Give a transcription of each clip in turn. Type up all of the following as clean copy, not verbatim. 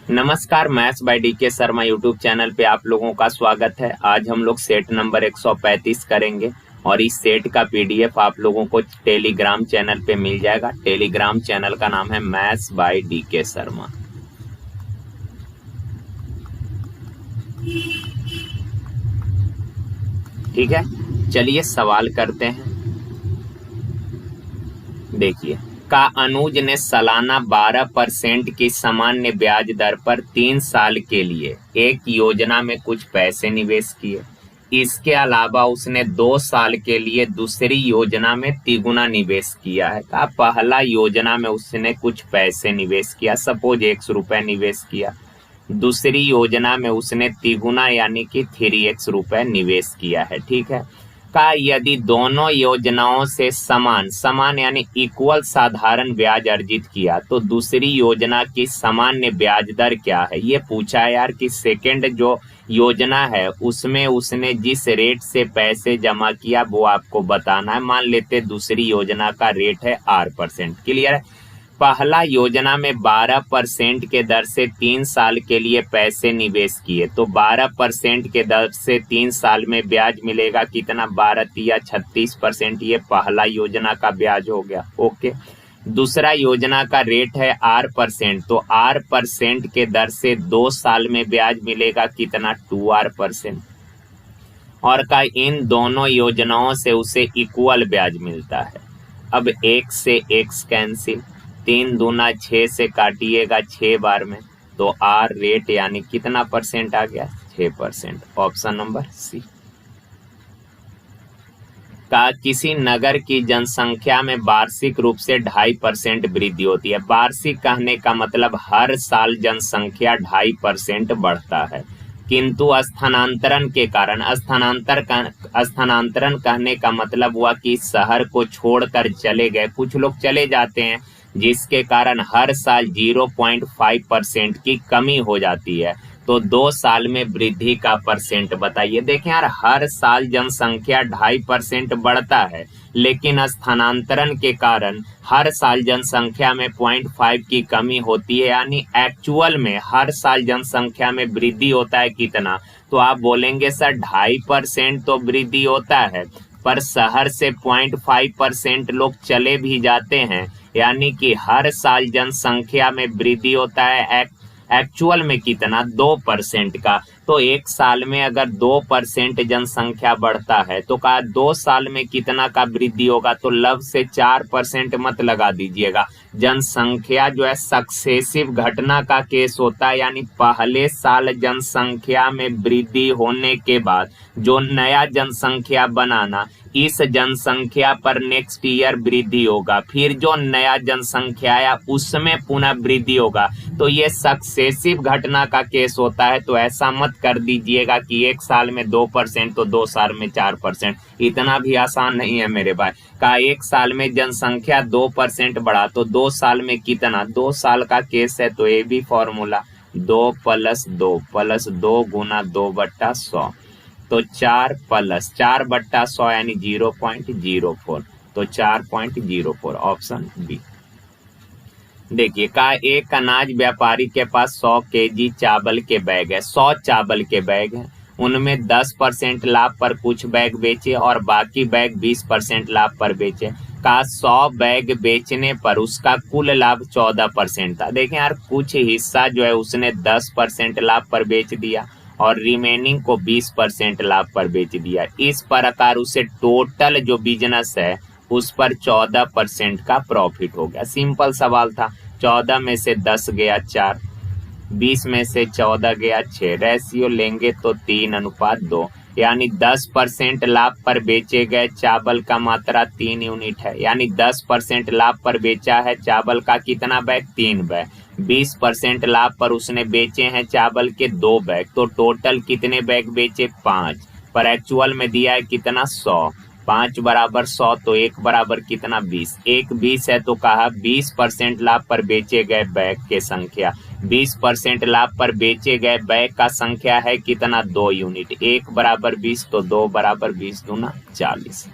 नमस्कार, maths by DK Sharma YouTube channel पे आप लोगों का स्वागत है। आज हम लोग सेट नंबर 135 करेंगे और इस सेट का पीडीएफ आप लोगों को टेलीग्राम चैनल पे मिल जाएगा। टेलीग्राम चैनल का नाम है मैथ्स बाय डीके शर्मा। ठीक है, चलिए सवाल करते हैं। देखिए, का अनुज ने सालाना 12% की सामान्य ब्याज दर पर 3 साल के लिए एक योजना में कुछ पैसे निवेश किए। इसके अलावा उसने 2 साल के लिए दूसरी योजना में तिगुना निवेश किया है। का पहला योजना में उसने कुछ पैसे निवेश किया, सपोज 100 रुपए निवेश किया। दूसरी योजना में उसने तिगुना यानी कि 3x रुपए निवेश किया है। ठीक है, का यदि दोनों योजनाओं से समान यानी इक्वल साधारण ब्याज अर्जित किया तो दूसरी योजना की सामान्य ब्याज दर क्या है। ये पूछा है यार कि सेकंड जो योजना है उसमें उसने जिस रेट से पैसे जमा किया वो आपको बताना है। मान लेते दूसरी योजना का रेट है R%। क्लियर है। पहला योजना में 12% के दर से 3 साल के लिए पैसे निवेश किए तो 12% के दर से 3 साल में ब्याज मिलेगा कितना, 12 या 36%। ये पहला योजना का ब्याज हो गया। ओके, दूसरा योजना का रेट है R%, तो R% के दर से 2 साल में ब्याज मिलेगा कितना, 2R%। और का इन दोनों योजनाओं से उसे इक्वल ब्याज मिलता है। अब 1 से x कैंसिल, 3 दूना 6 से काटिएगा 6 बार में, तो आर रेट यानी कितना परसेंट आ गया, 6%। Option number C. का किसी नगर की जनसंख्या में वार्षिक रूप से 2.5% वृद्धि होती है। वार्षिक कहने का मतलब हर साल जनसंख्या 2.5% बढ़ता है, किंतु स्थानांतरण के कारण, स्थानांतरण कहने का मतलब हुआ कि शहर को छोड़कर चले गए, कुछ लोग चले जाते हैं जिसके कारण हर साल 0.5% की कमी हो जाती है। तो 2 साल में वृद्धि का परसेंट बताइए। देखें यार, हर साल जनसंख्या 2.5% बढ़ता है, लेकिन स्थानांतरण के कारण हर साल जनसंख्या में 0.5 की कमी होती है, यानी एक्चुअल में हर साल जनसंख्या में वृद्धि होता है कितना। तो आप बोलेंगे सर 2.5% तो वृद्धि होता है, पर शहर से 0.5% लोग चले भी जाते हैं, यानी कि हर साल जनसंख्या में वृद्धि होता है एक्चुअल में कितना, 2% का। तो 1 साल में अगर 2% जनसंख्या बढ़ता है तो कहा 2 साल में कितना का वृद्धि होगा, तो लव से 4% मत लगा दीजिएगा। जनसंख्या जो है सक्सेसिव घटना का केस होता है, यानी पहले साल जनसंख्या में वृद्धि होने के बाद जो नया जनसंख्या बनाना, इस जनसंख्या पर नेक्स्ट ईयर वृद्धि होगा, फिर जो नया जनसंख्या आया उसमें पुनः वृद्धि होगा। तो ये सक्सेसिव घटना का केस होता है। तो ऐसा मत कर दीजिएगा कि 1 साल में 2% तो 2 साल में 4%। इतना भी आसान नहीं है मेरे भाई। का 1 साल में जनसंख्या 2% बढ़ा तो 2 साल में कितना, 2 साल का केस है तो ये भी फॉर्मूला 2 + 2 + 2 गुना 2/100, तो 4 + 4/100 यानी 0.04, तो 4.04 ऑप्शन बी। देखिए, का एक अनाज व्यापारी के पास 100 केजी चावल के बैग है, 100 चावल के बैग है, उनमें 10% लाभ पर कुछ बैग बेचे और बाकी बैग 20% लाभ पर बेचे। का 100 बैग बेचने पर उसका कुल लाभ 14% था। देखें यार, कुछ हिस्सा जो है उसने 10% लाभ पर बेच दिया और रिमेनिंग को 20% लाभ पर बेच दिया। इस प्रकार उसे टोटल जो बिजनेस है उस पर 14% का प्रॉफिट हो गया। सिंपल सवाल था। 14 में से 10 गया 4, 20 में से 14 गया 6, रेशियो लेंगे तो 3:2, यानी 10% लाभ पर बेचे गए चावल का मात्रा 3 यूनिट है, यानी 10% लाभ पर बेचा है चावल का कितना बैग, 3 बैग। 20% लाभ पर उसने बेचे हैं चावल के 2 बैग, तो टोटल कितने बैग बेचे, 5, पर एक्चुअल में दिया है कितना, 100। 5 = 100 तो 1 बराबर कितना, 20। 1 20 है तो कहा 20% लाभ पर बेचे गए बैग के संख्या, 20% लाभ पर बेचे गए बैग का संख्या है कितना, 2 यूनिट। 1 = 20 तो 2 = 20 दूना 40।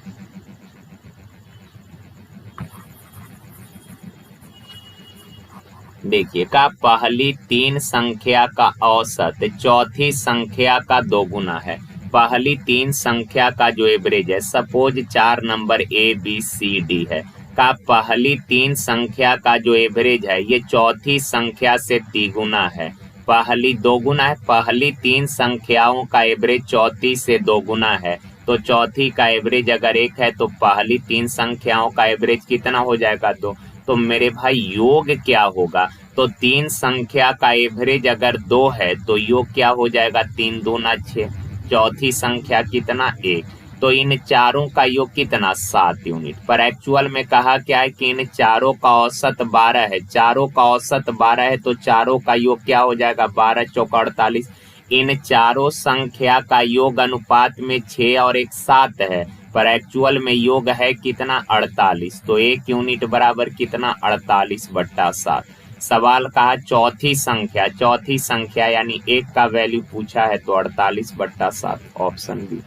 देखिए का पहली तीन संख्या का औसत चौथी संख्या का दोगुना है। पहली तीन संख्या का जो एवरेज है, सपोज 4 नंबर ABCD है, का पहली तीन संख्या का जो एवरेज है ये चौथी संख्या से तिगुना है। पहली दोगुना है, पहली तीन संख्याओं का एवरेज चौथी से दोगुना है, तो चौथी का एवरेज अगर 1 है तो पहली तीन संख्याओं का एवरेज कितना हो जाएगा 2। तो मेरे भाई योग क्या होगा, तो तीन संख्या का एवरेज अगर 2 है तो योग क्या हो जाएगा 3 दूना 6, चौथी संख्या कितना 1, तो इन चारों का योग कितना 7 यूनिट। पर एक्चुअल में कहा क्या है कि इन चारों का औसत 12 है, चारों का औसत 12 है तो चारों का योग क्या हो जाएगा 12 चौका 48। इन चारों संख्या का योग अनुपात में 6 और 1 7 है, पर एक्चुअल में योग है कितना 48, तो 1 यूनिट बराबर कितना 48/7। सवाल कहा चौथी संख्या यानी 1 का वैल्यू पूछा है तो 48/7, ऑप्शन बी।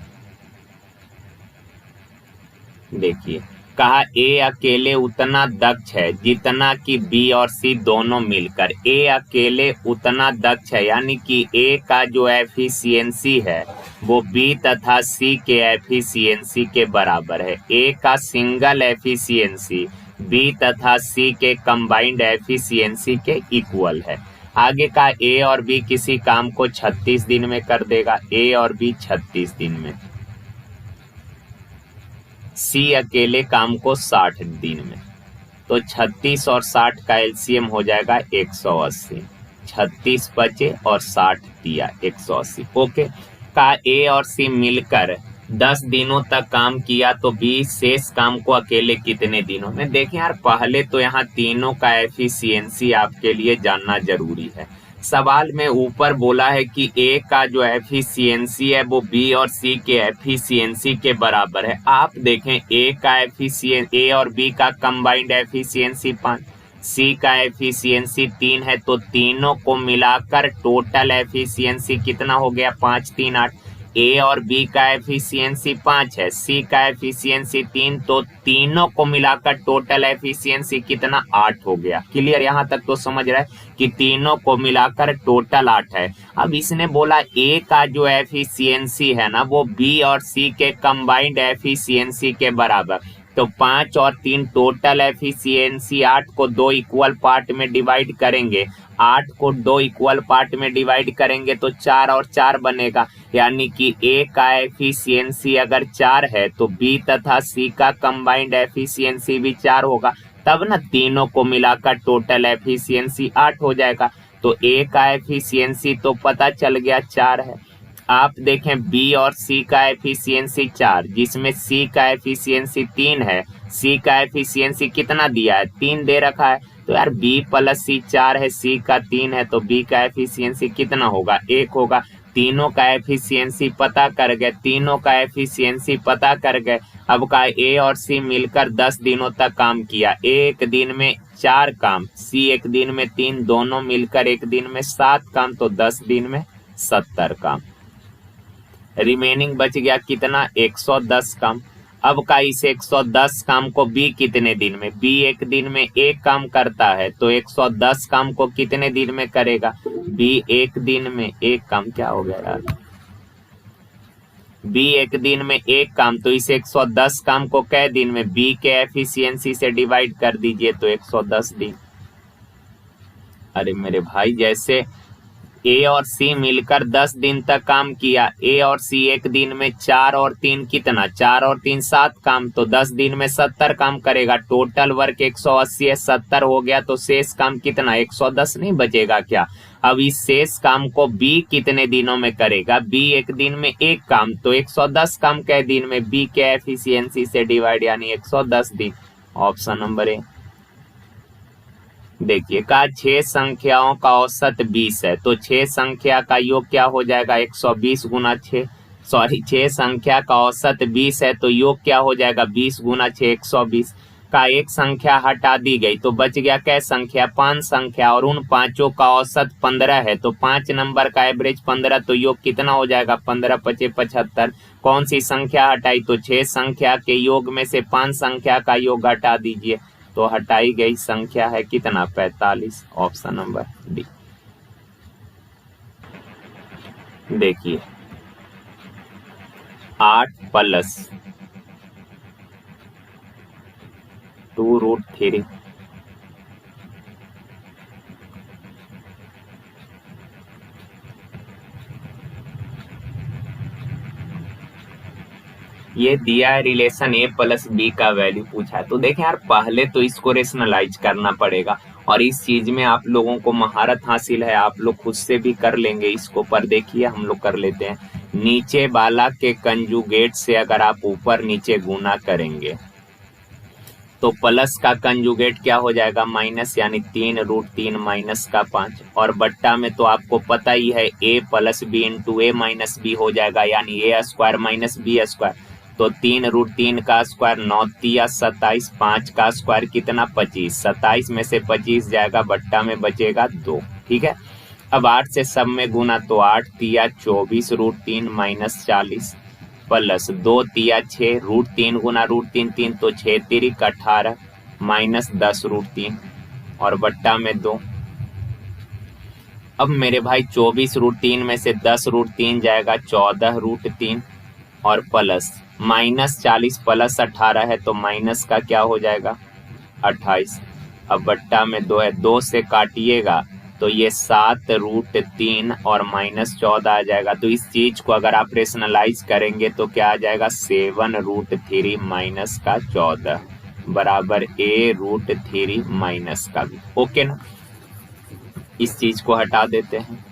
देखिए कहा ए अकेले उतना दक्ष है जितना कि बी और सी दोनों मिलकर। ए अकेले उतना दक्ष है यानी कि ए का जो एफिशिएंसी है वो बी तथा सी के एफिशिएंसी के बराबर है। ए का सिंगल एफिशिएंसी बी तथा सी के कंबाइंड एफिशिएंसी के इक्वल है। आगे का ए और बी किसी काम को 36 दिन में कर देगा, ए और बी 36 दिन में। सी अकेले काम को 60 दिन में, तो 36 और 60 का एलसीएम हो जाएगा 180। 36 बचे और 60 दिया 180। ओके, का ए और सी मिलकर 10 दिनों तक काम किया तो बी शेष काम को अकेले कितने दिनों में। देखिए यार पहले तो यहाँ तीनों का एफिशिएंसी आपके लिए जानना जरूरी है। सवाल में ऊपर बोला है कि ए का जो एफिशिएंसी है वो बी और सी के एफिशिएंसी के बराबर है। आप देखें ए का ए और बी का कंबाइंड एफिशिएंसी 5, सी का एफिशिएंसी 3 है, तो तीनों को मिलाकर टोटल एफिशिएंसी कितना हो गया 5 3 8। ए और बी का एफिशिएंसी 5 है, सी का एफिशिएंसी 3, तो तीनों को मिलाकर टोटल एफिशिएंसी कितना 8 हो गया। क्लियर, यहाँ तक तो समझ रहा है कि तीनों को मिलाकर टोटल 8 है। अब इसने बोला ए का जो एफिशिएंसी है ना वो बी और सी के कंबाइंड एफिशिएंसी के बराबर, तो 5 और 3 टोटल एफिशिएंसी 8 को 2 इक्वल पार्ट में डिवाइड करेंगे, 8 को 2 इक्वल पार्ट में डिवाइड करेंगे तो 4 और 4 बनेगा, यानी कि ए का एफिशिएंसी अगर 4 है तो बी तथा सी का कंबाइंड एफिशिएंसी भी 4 होगा, तब ना तीनों को मिलाकर टोटल एफिशिएंसी 8 हो जाएगा। तो ए का एफिशिएंसी तो पता चल गया 4 है। आप देखें बी और सी का एफिशिएंसी 4, जिसमें सी का एफिशिएंसी 3 है, सी का एफिशिएंसी कितना दिया है 3 दे रखा है, तो यार बी प्लस सी 4 है, सी का 3 है, तो बी का एफिशिएंसी कितना होगा 1 होगा। तीनों का एफिशिएंसी पता कर गए, तीनों का एफिशिएंसी पता कर गए। अब का ए और सी मिलकर 10 दिनों तक काम किया, एक दिन में 4 काम, सी एक दिन में 3, दोनों मिलकर एक दिन में 7 काम, तो 10 दिन में 70 काम। रिमेनिंग बच गया कितना 110 काम। अब का इस 110 काम को बी कितने दिन में, बी एक दिन में 1 काम करता है, तो 110 काम को कितने दिन में करेगा, बी एक दिन में 1 काम। क्या हो गया यार, बी एक दिन में 1 काम, तो इस 110 काम को कै दिन में, बी के एफिशिएंसी से डिवाइड कर दीजिए तो 110 दिन। अरे मेरे भाई जैसे ए और सी मिलकर 10 दिन तक काम किया, ए और सी एक दिन में 4 और 3 कितना, 4 और 3 7 काम, तो 10 दिन में 70 काम करेगा। टोटल वर्क 180 है, 70 हो गया, तो शेष काम कितना 110 नहीं बचेगा क्या। अब इस शेष काम को बी कितने दिनों में करेगा, बी एक दिन में 1 काम, तो 110 काम कै दिन में, बी के एफिशिएंसी से डिवाइड यानी 110 दिन, ऑप्शन नंबर ए। देखिए का 6 संख्याओं का औसत 20 है, तो 6 संख्या का योग क्या हो जाएगा 120 गुना 6, 6 संख्या का औसत 20 है तो योग क्या हो जाएगा 20 गुना 6 120। का एक संख्या हटा दी गई तो बच गया कै संख्या 5 संख्या, और उन पांचों का औसत 15 है, तो 5 नंबर का एवरेज 15, तो योग कितना हो जाएगा 15 5 75। कौन सी संख्या हटाई, तो 6 संख्या के योग में से 5 संख्या का योग हटा दीजिए, तो हटाई गई संख्या है कितना 45, ऑप्शन नंबर डी। देखिए 8 प्लस 2√3 ये दिया है रिलेशन ए प्लस बी का वैल्यू पूछा है। तो देखें यार पहले तो इसको रेशनलाइज करना पड़ेगा और इस चीज में आप लोगों को महारत हासिल है, आप लोग खुद से भी कर लेंगे इसको। पर देखिए हम लोग कर लेते हैं, नीचे वाला के कंजुगेट से अगर आप ऊपर नीचे गुना करेंगे तो प्लस का कंजुगेट क्या हो जाएगा माइनस, यानी 3√3 माइनस का 5, और बट्टा में तो आपको पता ही है a plus B into A minus B हो जाएगा, यानी A square minus B square. तो 3√3 का स्क्वायर 9 तिया 27, 5 का स्क्वायर कितना 25, 27 में से 25 जाएगा, बट्टा में बचेगा 2। ठीक है, अब 8 से सब में गुना तो 8 तिया 24√3 माइनस 40 प्लस 2 तिया 6 √3 गुना √3 3 तो 6 तिरिक 18 माइनस 10√3 और बट्टा में 2। अब मेरे भाई 24√3 में से 10√3 जाएगा 14√3 और प्लस माइनस 40 प्लस 18 है तो माइनस का क्या हो जाएगा 28। अब बट्टा में 2 है, 2 से काटिएगा तो ये 7√3 और माइनस 14 आ जाएगा। तो इस चीज को अगर आप रेशनलाइज करेंगे तो क्या आ जाएगा 7√3 माइनस का 14 बराबर a√3 माइनस का भी। ओके ना, इस चीज को हटा देते हैं।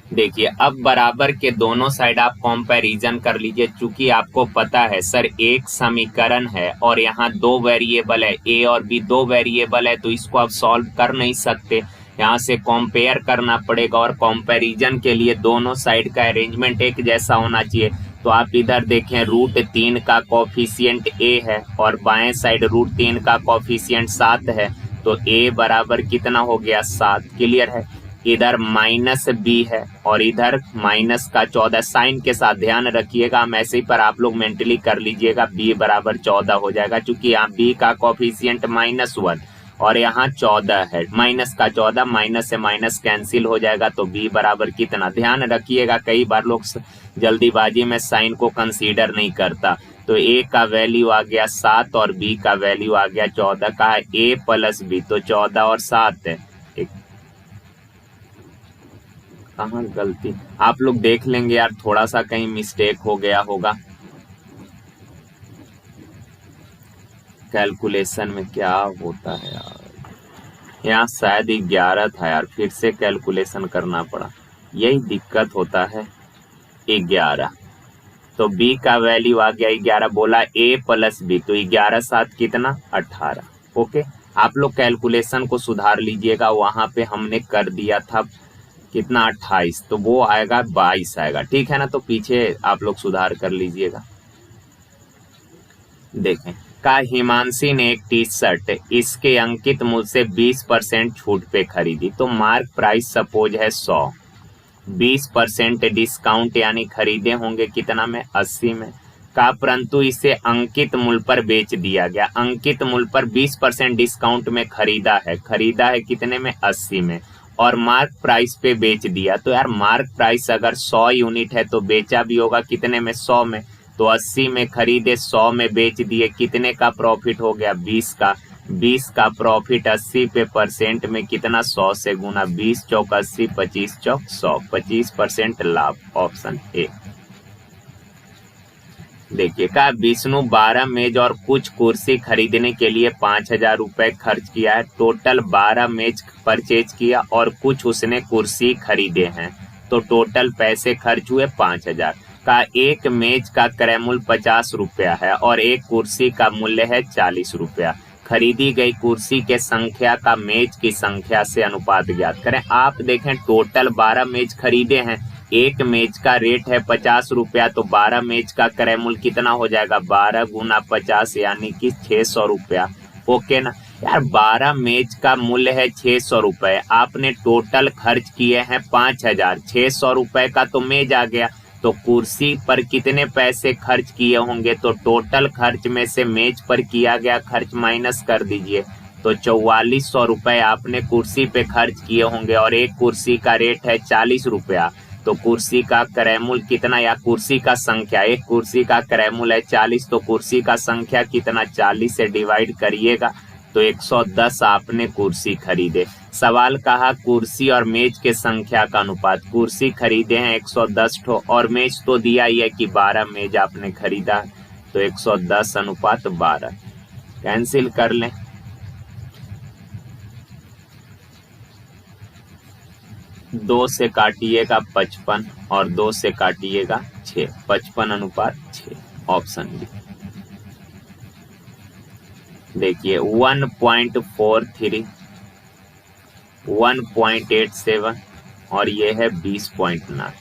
देखिए अब बराबर के दोनों साइड आप कंपैरिजन कर लीजिए। चूंकि आपको पता है सर एक समीकरण है और यहाँ 2 वेरिएबल है, ए और बी 2 वेरिएबल है, तो इसको आप सॉल्व कर नहीं सकते, यहाँ से कंपेयर करना पड़ेगा। और कंपैरिजन के लिए दोनों साइड का अरेंजमेंट एक जैसा होना चाहिए। तो आप इधर देखें √3 का कोफिशिएंट ए है और बाएं साइड √3 का कोफिशिएंट 7 है, तो ए बराबर कितना हो गया 7। क्लियर है, इधर माइनस बी है और इधर माइनस का 14, साइन के साथ ध्यान रखिएगा, हम ऐसे ही पर आप लोग मेंटली कर लीजिएगा, बी बराबर 14 हो जाएगा। चूंकि यहाँ बी का कोफिशिएंट -1 और यहाँ 14 है, माइनस का 14, माइनस से माइनस कैंसिल हो जाएगा, तो बी बराबर कितना, ध्यान रखिएगा। कई बार लोग जल्दीबाजी में साइन को कंसीडर नहीं करता। तो ए का वैल्यू आ गया 7 और बी का वैल्यू आ गया 14। का है ए प्लस बी, तो 14 और 7 है। कहाँ गलती, आप लोग देख लेंगे यार, थोड़ा सा कहीं मिस्टेक हो गया होगा कैलकुलेशन में। क्या होता है यार, यहाँ शायद 11 था यार, फिर से कैलकुलेशन करना पड़ा, यही दिक्कत होता है। 11, तो बी का वैल्यू आ गया 11, बोला ए प्लस बी, तो 11 7 कितना 18। ओके, आप लोग कैलकुलेशन को सुधार लीजिएगा, वहां पे हमने कर दिया था कितना 28, तो वो आएगा 22 आएगा। ठीक है ना, तो पीछे आप लोग सुधार कर लीजिएगा। देखें, का हिमांशी ने एक टी शर्ट इसके अंकित मूल्य से 20% छूट पे खरीदी, तो मार्क प्राइस सपोज है 100, 20% डिस्काउंट यानी खरीदे होंगे कितना में 80 में का, परंतु इसे अंकित मूल्य पर बेच दिया गया। अंकित मूल्य पर 20% डिस्काउंट में खरीदा है कितने में 80 में, और मार्क प्राइस पे बेच दिया। तो यार मार्क प्राइस अगर 100 यूनिट है तो बेचा भी होगा कितने में 100 में, तो 80 में खरीदे 100 में बेच दिए, कितने का प्रॉफिट हो गया 20 का। 20 का प्रॉफिट 80 पे परसेंट में कितना 100 से गुना, 20 चौक 80, 25 चौक 100, 25% लाभ, ऑप्शन ए। देखिए का विष्णु 12 मेज और कुछ कुर्सी खरीदने के लिए 5000 रुपए खर्च किया है। टोटल 12 मेज परचेज किया और कुछ उसने कुर्सी खरीदे हैं, तो टोटल पैसे खर्च हुए 5000 का। एक मेज का क्रय मूल्य 50 रुपया है और एक कुर्सी का मूल्य है 40 रुपया। खरीदी गई कुर्सी के संख्या का मेज की संख्या से अनुपात ज्ञात करें। आप देखें टोटल 12 मेज खरीदे हैं, एक मेज का रेट है 50 रुपया, तो 12 मेज का क्रय मूल्य कितना हो जाएगा 12 गुना 50 यानी कि 600 रुपया। ओके ना यार, 12 मेज का मूल्य है 600 रुपए, आपने टोटल खर्च किए हैं 5000, 600 रुपए का तो मेज आ गया, तो कुर्सी पर कितने पैसे खर्च किए होंगे, तो टोटल खर्च में से मेज पर किया गया खर्च माइनस कर दीजिए। तो 4400 रुपए आपने कुर्सी पे खर्च किए होंगे और एक कुर्सी का रेट है 40 रुपया। तो कुर्सी का क्रय मूल्य कितना, या कुर्सी का संख्या, एक कुर्सी का क्रय मूल्य है 40, तो कुर्सी का संख्या कितना, 40 से डिवाइड करिएगा तो 110 आपने कुर्सी खरीदे। सवाल कहा कुर्सी और मेज के संख्या का अनुपात। कुर्सी खरीदे हैं 110 ठो और मेज तो दिया ही है कि 12 मेज आपने खरीदा, तो 110 अनुपात 12। कैंसिल कर लें। 2 से काटिएगा 55 और 2 से काटिएगा 6, 55 अनुपात 6, ऑप्शन बी। देखिए 1.43, 1.87 और ये है 20.9।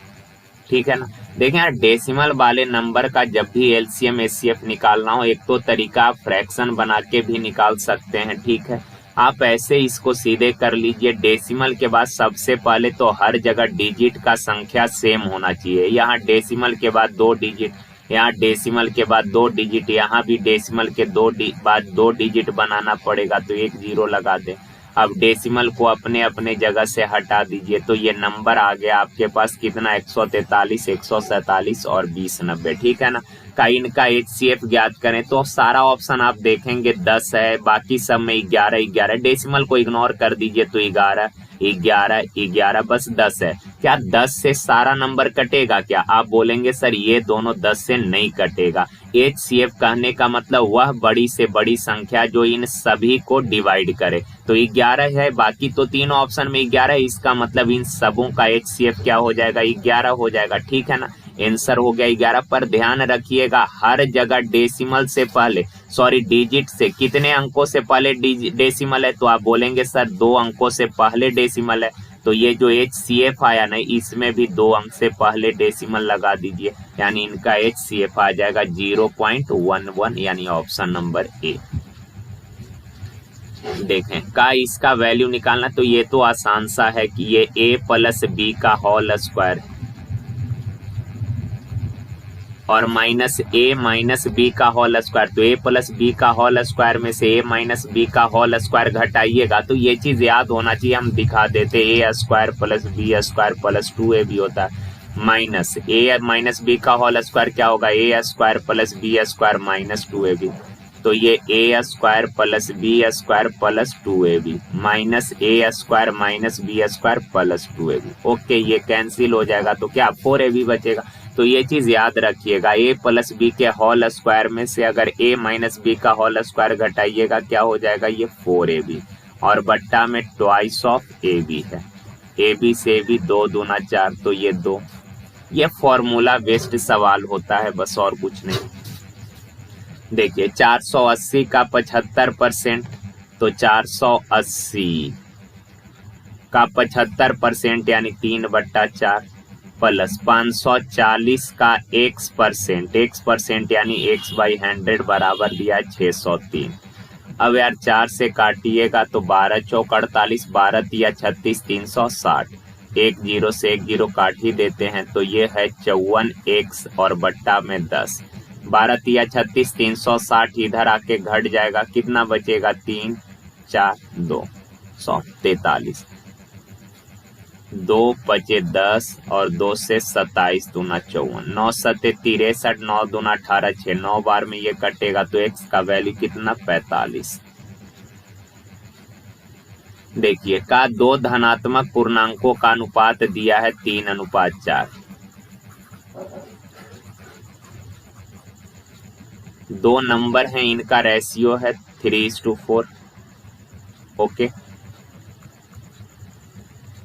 ठीक है ना। देखें यार, डेसिमल वाले नंबर का जब भी एलसीएम एचसीएफ निकालना हो, एक तो तरीका आप फ्रैक्शन बना के भी निकाल सकते हैं। ठीक है, आप ऐसे इसको सीधे कर लीजिए। डेसिमल के बाद सबसे पहले तो हर जगह डिजिट का संख्या सेम होना चाहिए। यहाँ डेसिमल के बाद 2 डिजिट, यहाँ डेसिमल के बाद 2 डिजिट, यहाँ भी डेसिमल के बाद 2 डिजिट बनाना पड़ेगा, तो 1 0 लगा दें। अब डेसिमल को अपने अपने जगह से हटा दीजिए, तो ये नंबर आ गया आपके पास कितना, 143, 147 और 2090। ठीक है ना। का इनका HCF ज्ञात करें तो सारा ऑप्शन आप देखेंगे 10 है, बाकी सब में 11, डेसिमल को इग्नोर कर दीजिए तो 11, बस 10 है। क्या 10 से सारा नंबर कटेगा क्या? आप बोलेंगे सर ये दोनों 10 से नहीं कटेगा। HCF कहने का मतलब वह बड़ी से बड़ी संख्या जो इन सभी को डिवाइड करे। तो 11 है, बाकी तो तीनों ऑप्शन में 11 है, इसका मतलब इन सबों का HCF क्या हो जाएगा, 11 हो जाएगा। ठीक है ना। आंसर हो गया 11। पर ध्यान रखिएगा हर जगह डेसिमल से पहले, सॉरी डिजिट से, कितने अंकों से पहले डेसिमल है, तो आप बोलेंगे सर 2 अंकों से पहले डेसिमल है। तो ये जो HCF आया ना, इसमें भी 2 अंक से पहले डेसिमल लगा दीजिए, यानी इनका HCF आ जाएगा 0.11, यानी ऑप्शन नंबर ए। देखें का इसका वैल्यू निकालना, तो ये तो आसान सा है कि ये a + b का होल स्क्वायर और माइनस a - b का होल स्क्वायर। तो a + b का होल स्क्वायर में से a - b का होल स्क्वायर घटाइएगा, तो ये चीज याद होना चाहिए। हम दिखा देते a² + b² + 2ab होता है, माइनस a - b का होल स्क्वायर क्या होगा, a² + b² - 2ab। तो ये a² + b² + 2ab minus a² - b² + 2ab। Okay, ये कैंसिल हो जाएगा, तो क्या 4ab बचेगा। तो ये चीज याद रखिएगा, a + b के होल स्क्वायर में से अगर a - b का होल स्क्वायर घटाइएगा क्या हो जाएगा, ये 4ab और बट्टा में ट्वाइस ऑफ ab है। ab से भी 2 दूना 4, तो ये 2। ये फॉर्मूला बेस्ड सवाल होता है, बस और कुछ नहीं। देखिए 480 का 75%, तो 480 का 75% यानी 3/4 प्लस 540 का x% यानी x/100 बराबर दिया 603। अब यार 4 से काटिएगा तो 12 चौक 48, 12 तिया 36, 360। 1 0 से 1 0 काट ही देते हैं, तो ये है 54x और बट्टा में 10। 12 तिया 36, 360 इधर आके घट जाएगा, कितना बचेगा, 3 4 2 143। 2 बचे 10 और 2 से 27 दूना 54, 9 सत्ते 63, 9 दूना 18, 6, 9 बार में ये कटेगा, तो x का वैल्यू कितना, 45। देखिए का 2 धनात्मक पूर्णांकों का अनुपात दिया है 3:4। 2 नंबर हैं, इनका रेशियो है 3:4। ओके,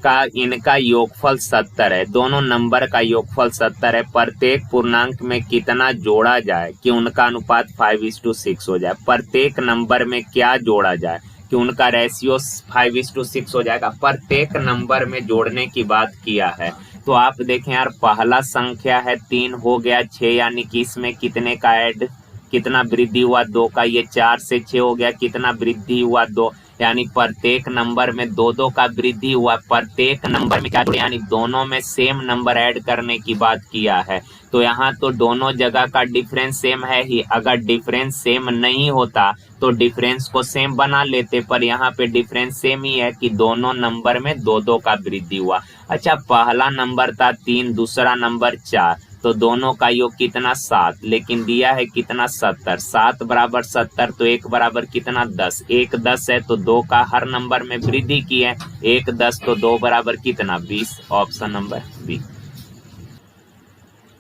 का इनका योगफल 70 है। दोनों नंबर का योगफल 70 है। प्रत्येक पूर्णांक में कितना जोड़ा जाए कि उनका अनुपात 5:6 हो जाए। प्रत्येक नंबर में क्या जोड़ा जाए कि उनका रेशियो 5:6 हो जाएगा। प्रत्येक नंबर में जोड़ने की बात किया है, तो आप देखें यार, पहला संख्या है 3 हो गया 6, यानी कि इसमें कितने का ऐड, कितना वृद्धि हुआ, 2 का। ये 4 से 6 हो गया, कितना वृद्धि हुआ, 2। यानी प्रत्येक नंबर में दो दो का वृद्धि हुआ, प्रत्येक नंबर में क्या जोड़े, यानी दोनों में सेम नंबर ऐड करने की बात किया है। तो यहाँ तो दोनों जगह का डिफरेंस सेम है ही, अगर डिफरेंस सेम नहीं होता तो डिफरेंस को सेम बना लेते, पर यहाँ पे डिफरेंस सेम ही है कि दोनों नंबर में दो दो का वृद्धि हुआ। अच्छा, पहला नंबर था 3, दूसरा नंबर 4, तो दोनों का योग कितना 7, लेकिन दिया है कितना 70, 7 बराबर 70, तो 1 बराबर कितना 10, 1 10 है तो 2 का हर नंबर में वृद्धि की है, 1 10 तो 2 बराबर कितना 20, ऑप्शन नंबर बी।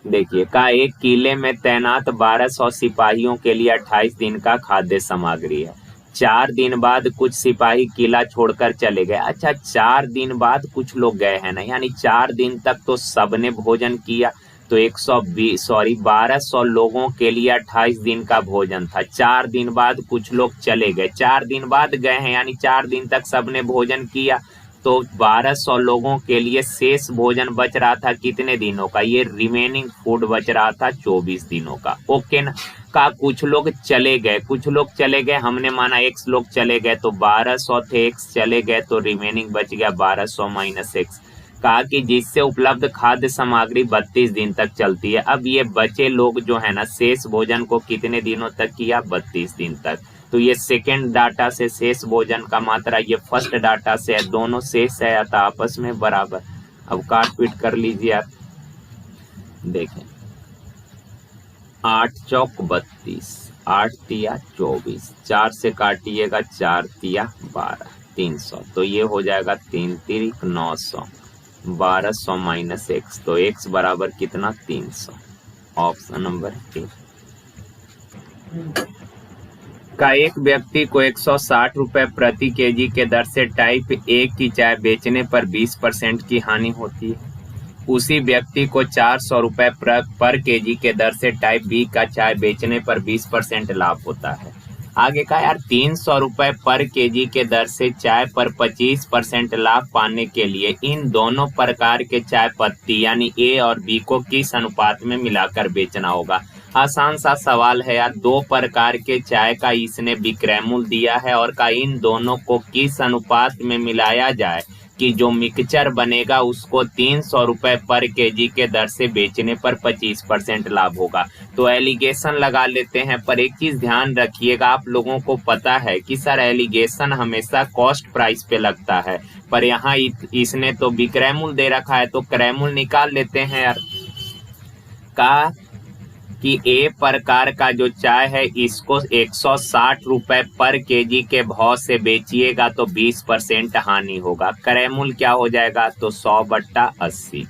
देखिए का एक किले में तैनात 1200 सिपाहियों के लिए 28 दिन का खाद्य सामग्री है। 4 दिन बाद कुछ सिपाही किला छोड़कर चले गए। अच्छा, 4 दिन बाद कुछ लोग गए हैं ना, यानी 4 दिन तक तो सबने भोजन किया, तो 1200 लोगों के लिए 28 दिन का भोजन था। 4 दिन बाद कुछ लोग चले गए, 4 दिन बाद गए हैं, यानी 4 दिन तक सबने भोजन किया, तो 1200 लोगों के लिए शेष भोजन बच रहा था कितने दिनों का, ये रिमेनिंग फूड बच रहा था 24 दिनों का। ओके ना। का कुछ लोग चले गए, कुछ लोग चले गए, हमने माना x लोग चले गए, तो 1200 थे, x चले गए तो रिमेनिंग बच गया 1200 माइनस x। कहा कि जिससे उपलब्ध खाद्य सामग्री 32 दिन तक चलती है। अब ये बचे लोग जो है ना, शेष भोजन को कितने दिनों तक किया, 32 दिन तक। तो ये सेकेंड डाटा से शेष भोजन का मात्रा, ये फर्स्ट डाटा से है, दोनों शेष है अतः आपस में बराबर। अब काट पीट कर लीजिए आप, देखें 8 चौक 32, 8 तिया 24, 4 से काटिएगा 4 तिया 12, 300, तो ये हो जाएगा 3 तिरिक 900, 1200 माइनस x, तो x बराबर कितना 300, ऑप्शन नंबर ए। का एक व्यक्ति को 160 रुपए प्रति केजी के दर से टाइप ए की चाय बेचने पर 20% की हानि होती है। उसी व्यक्ति को 400 रुपए पर केजी के दर से टाइप बी का चाय बेचने पर 20% लाभ होता है। आगे का यार, 300 रुपए पर केजी के दर से चाय पर 25% लाभ पाने के लिए इन दोनों प्रकार के चाय पत्ती यानी ए और बी को किस अनुपात में मिलाकर बेचना होगा। आसान सा सवाल है यार, दो प्रकार के चाय का इसने विक्रय मूल्य दिया है और का इन दोनों को किस अनुपात में मिलाया जाए कि जो मिक्सचर बनेगा उसको 300 रुपए पर केजी के दर से बेचने पर 25% लाभ होगा। तो एलिगेशन लगा लेते हैं, पर एक चीज ध्यान रखिएगा, आप लोगों को पता है कि सर एलिगेशन हमेशा कॉस्ट प्राइस पे लगता है, पर यहाँ इसने तो विक्रय मूल्य दे रखा है, तो क्रय मूल्य निकाल लेते हैं यार। का कि ए प्रकार का जो चाय है इसको 160 रुपए पर केजी के भाव से बेचिएगा तो 20% हानि होगा। क्रय मूल्य क्या हो जाएगा, तो 100/80,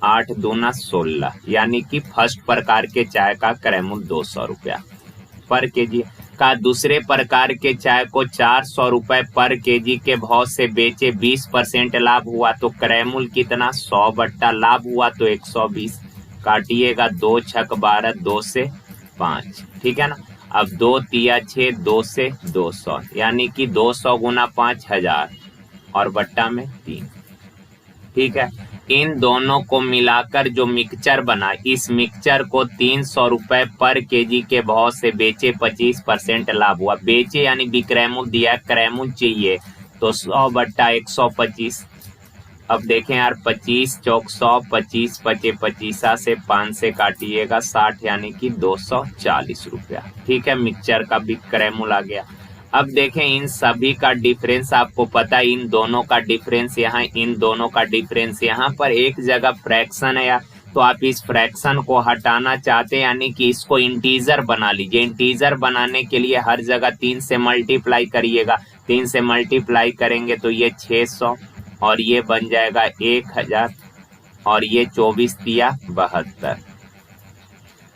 8 दूना 16, यानी कि फर्स्ट प्रकार के चाय का क्रय मूल्य 200 रुपया पर केजी। का दूसरे प्रकार के चाय को 400 रुपए पर केजी के भाव से बेचे, 20% लाभ हुआ, तो क्रय मूल्य कितना 100 लाभ हुआ तो 120, काटिएगा 2 छक 12, 2 से 5, ठीक है ना। अब 2 तिया 6, 2 से 200, यानी कि 200 गुना 5000 और बट्टा में 3, ठीक है। इन दोनों को मिलाकर जो मिक्सचर बना, इस मिक्सचर को 300 रुपए पर केजी के भाव से बेचे, 25% लाभ हुआ। बेचे यानी विक्रय मूल्य दिया, क्रय मूल्य चाहिए, तो 100/125। अब देखें यार, 25 चौक 100, 25 पचे 25 से 5 से काटिएगा 60, यानी कि 240 रुपया, ठीक है। मिक्सचर का विक्रय मूल्य आ गया। अब देखें इन सभी का डिफरेंस, आपको पता है इन दोनों का डिफरेंस यहाँ, इन दोनों का डिफरेंस यहाँ, पर एक जगह फ्रैक्शन है यार, तो आप इस फ्रैक्शन को हटाना चाहते हैं, यानी कि इसको इंटीजर बना लीजिए। इंटीजर बनाने के लिए हर जगह 3 से मल्टीप्लाई करिएगा, 3 से मल्टीप्लाई करेंगे तो ये 600 और ये बन जाएगा 1000 और ये 24 तिया 72,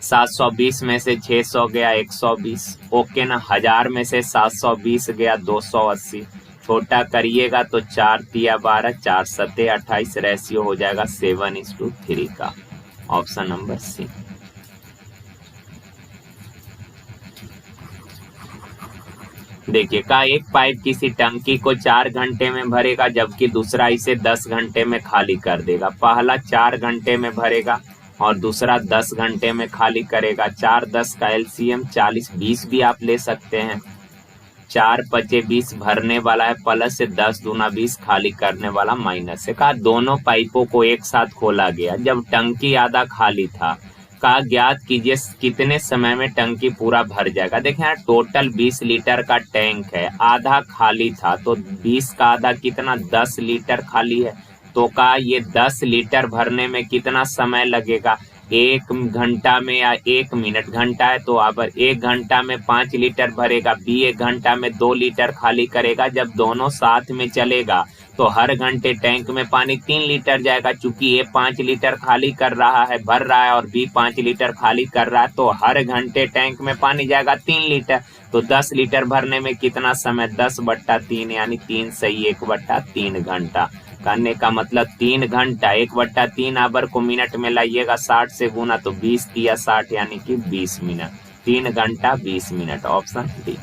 720 में से 600 गया 120, ओके ना। 1000 में से 720 गया 280, छोटा करिएगा तो 4 तिया 12, 4 सत्ते 28, रेशियो हो जाएगा 7:3 का, ऑप्शन नंबर सी। देखिए का एक पाइप किसी टंकी को 4 घंटे में भरेगा जबकि दूसरा इसे 10 घंटे में खाली कर देगा। पहला 4 घंटे में भरेगा और दूसरा 10 घंटे में खाली करेगा। 4 10 का एलसीएम 40, 20 भी आप ले सकते हैं। 4 पचे 20 भरने वाला है प्लस से 10 दूना 20 खाली करने वाला माइनस से। कहा दोनों पाइपों को एक साथ खोला गया जब टंकी आधा खाली था। कहा ज्ञात कीजिए कितने समय में टंकी पूरा भर जाएगा। देखें यार, टोटल 20 लीटर का टैंक है, आधा खाली था, तो 20 का आधा कितना 10 लीटर खाली है। तो कहा ये 10 लीटर भरने में कितना समय लगेगा, 1 घंटा में या 1 मिनट, घंटा है तो अब 1 घंटा में 5 लीटर भरेगा, बी 1 घंटा में 2 लीटर खाली करेगा। जब दोनों साथ में चलेगा तो हर घंटे टैंक में पानी 3 लीटर जाएगा। चूंकि ये 5 लीटर खाली कर रहा है, भर रहा है, और बी 5 लीटर खाली कर रहा है, तो हर घंटे टैंक में पानी जाएगा 3 लीटर। तो 10 लीटर भरने में कितना समय, 10/3 यानी 3 सही 1/3 घंटा। करने का मतलब 3 घंटा 1/3 आवर को मिनट में लाइएगा, 60 से गुना तो 20 दिया 60 यानी कि 20 मिनट। 3 घंटा 20 मिनट, ऑप्शन डी।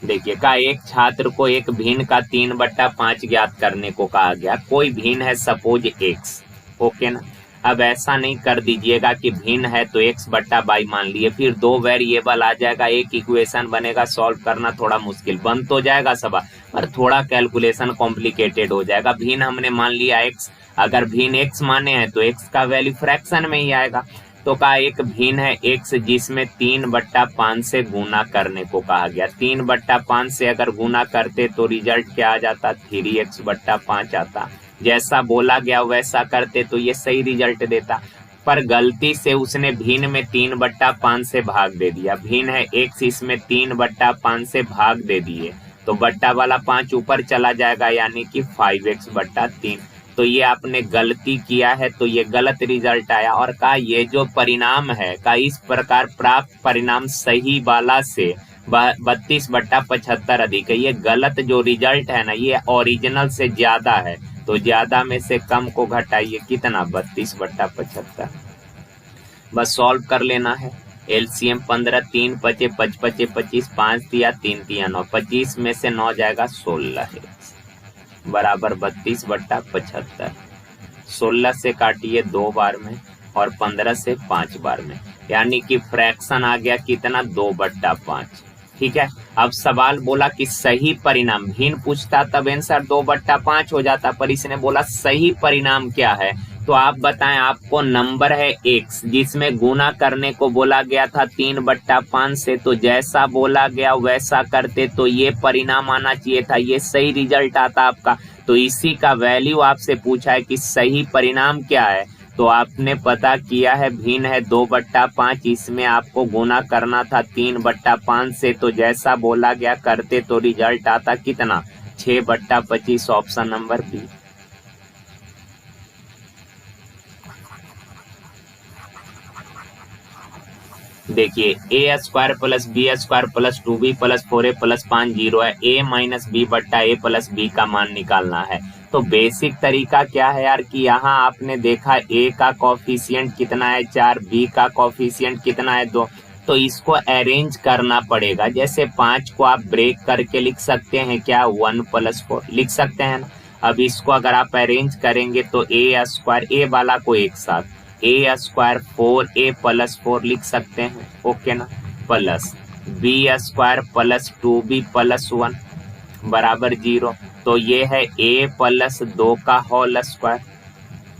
देखिए का एक छात्र को एक भिन्न का 3/5 ज्ञात करने को कहा गया। कोई भिन्न है सपोज x, ओके ना। अब ऐसा नहीं कर दीजिएगा कि भिन्न है तो x/y मान लिए, फिर 2 वेरिएबल आ जाएगा, एक इक्वेशन बनेगा, सॉल्व करना थोड़ा मुश्किल बन तो जाएगा सब, पर थोड़ा कैलकुलेशन कॉम्प्लिकेटेड हो जाएगा। भिन्न हमने मान लिया x, अगर भिन्न x माने हैं तो x का वैल्यू फ्रैक्शन में ही आएगा। तो कहा एक भिन्न है x जिसमें 3/5 से गुना करने को कहा गया। 3/5 से अगर गुना करते तो रिजल्ट क्या आ जाता, 3x/5 आता। जैसा बोला गया वैसा करते तो ये सही रिजल्ट देता, पर गलती से उसने भिन्न में 3/5 से भाग दे दिया। भिन्न है x, इसमें 3/5 से भाग दे दिए तो बट्टा वाला 5 ऊपर चला जाएगा यानी कि 5x/3। तो ये आपने गलती किया है तो ये गलत रिजल्ट आया। और कहा ये जो परिणाम है का इस प्रकार प्राप्त परिणाम सही वाला से 32/75 अधिक है। ये गलत जो रिजल्ट है ना, ये ओरिजिनल से ज्यादा है, तो ज्यादा में से कम को घटाइए, कितना 32/75। बस सॉल्व कर लेना है। एलसीएम 15, 3 पचे 5 25, 5 दिया 3 दिया 9, 25 में से 9 जाएगा 16 है बराबर 32/75। 16 से काटिए 2 बार में और 15 से 5 बार में, यानी कि फ्रैक्शन आ गया कितना 2/5। ठीक है। अब सवाल बोला कि सही परिणाम, भिन्न पूछता तब आंसर 2/5 हो जाता, पर इसने बोला सही परिणाम क्या है। तो आप बताएं, आपको नंबर है x जिसमें गुना करने को बोला गया था 3/5 से, तो जैसा बोला गया वैसा करते तो ये परिणाम आना चाहिए था, ये सही रिजल्ट आता आपका। तो इसी का वैल्यू आपसे पूछा है कि सही परिणाम क्या है, तो आपने पता किया है भिन्न है 2/5, इसमें आपको गुना करना था 3/5 से, तो जैसा बोला गया करते तो रिजल्ट आता कितना 6/25, ऑप्शन नंबर बी। देखिए a² + b² + 2b + 4a + 5 0 है, a - b/a + b का मान निकालना है। तो बेसिक तरीका क्या है यार कि यहाँ आपने देखा a का कोफिशिएंट कितना है 4, b का कोफिशिएंट कितना है 2, तो इसको अरेंज करना पड़ेगा। जैसे 5 को आप ब्रेक करके लिख सकते हैं क्या, 1 + 4 लिख सकते हैं ना। अब इसको अगर आप अरेंज करेंगे तो a² a वाला को एक साथ a² 4a + 4 लिख सकते हैं, ओके ना, प्लस b² + 2b + 1 बराबर 0। तो ये है a + 2 का होल स्क्वायर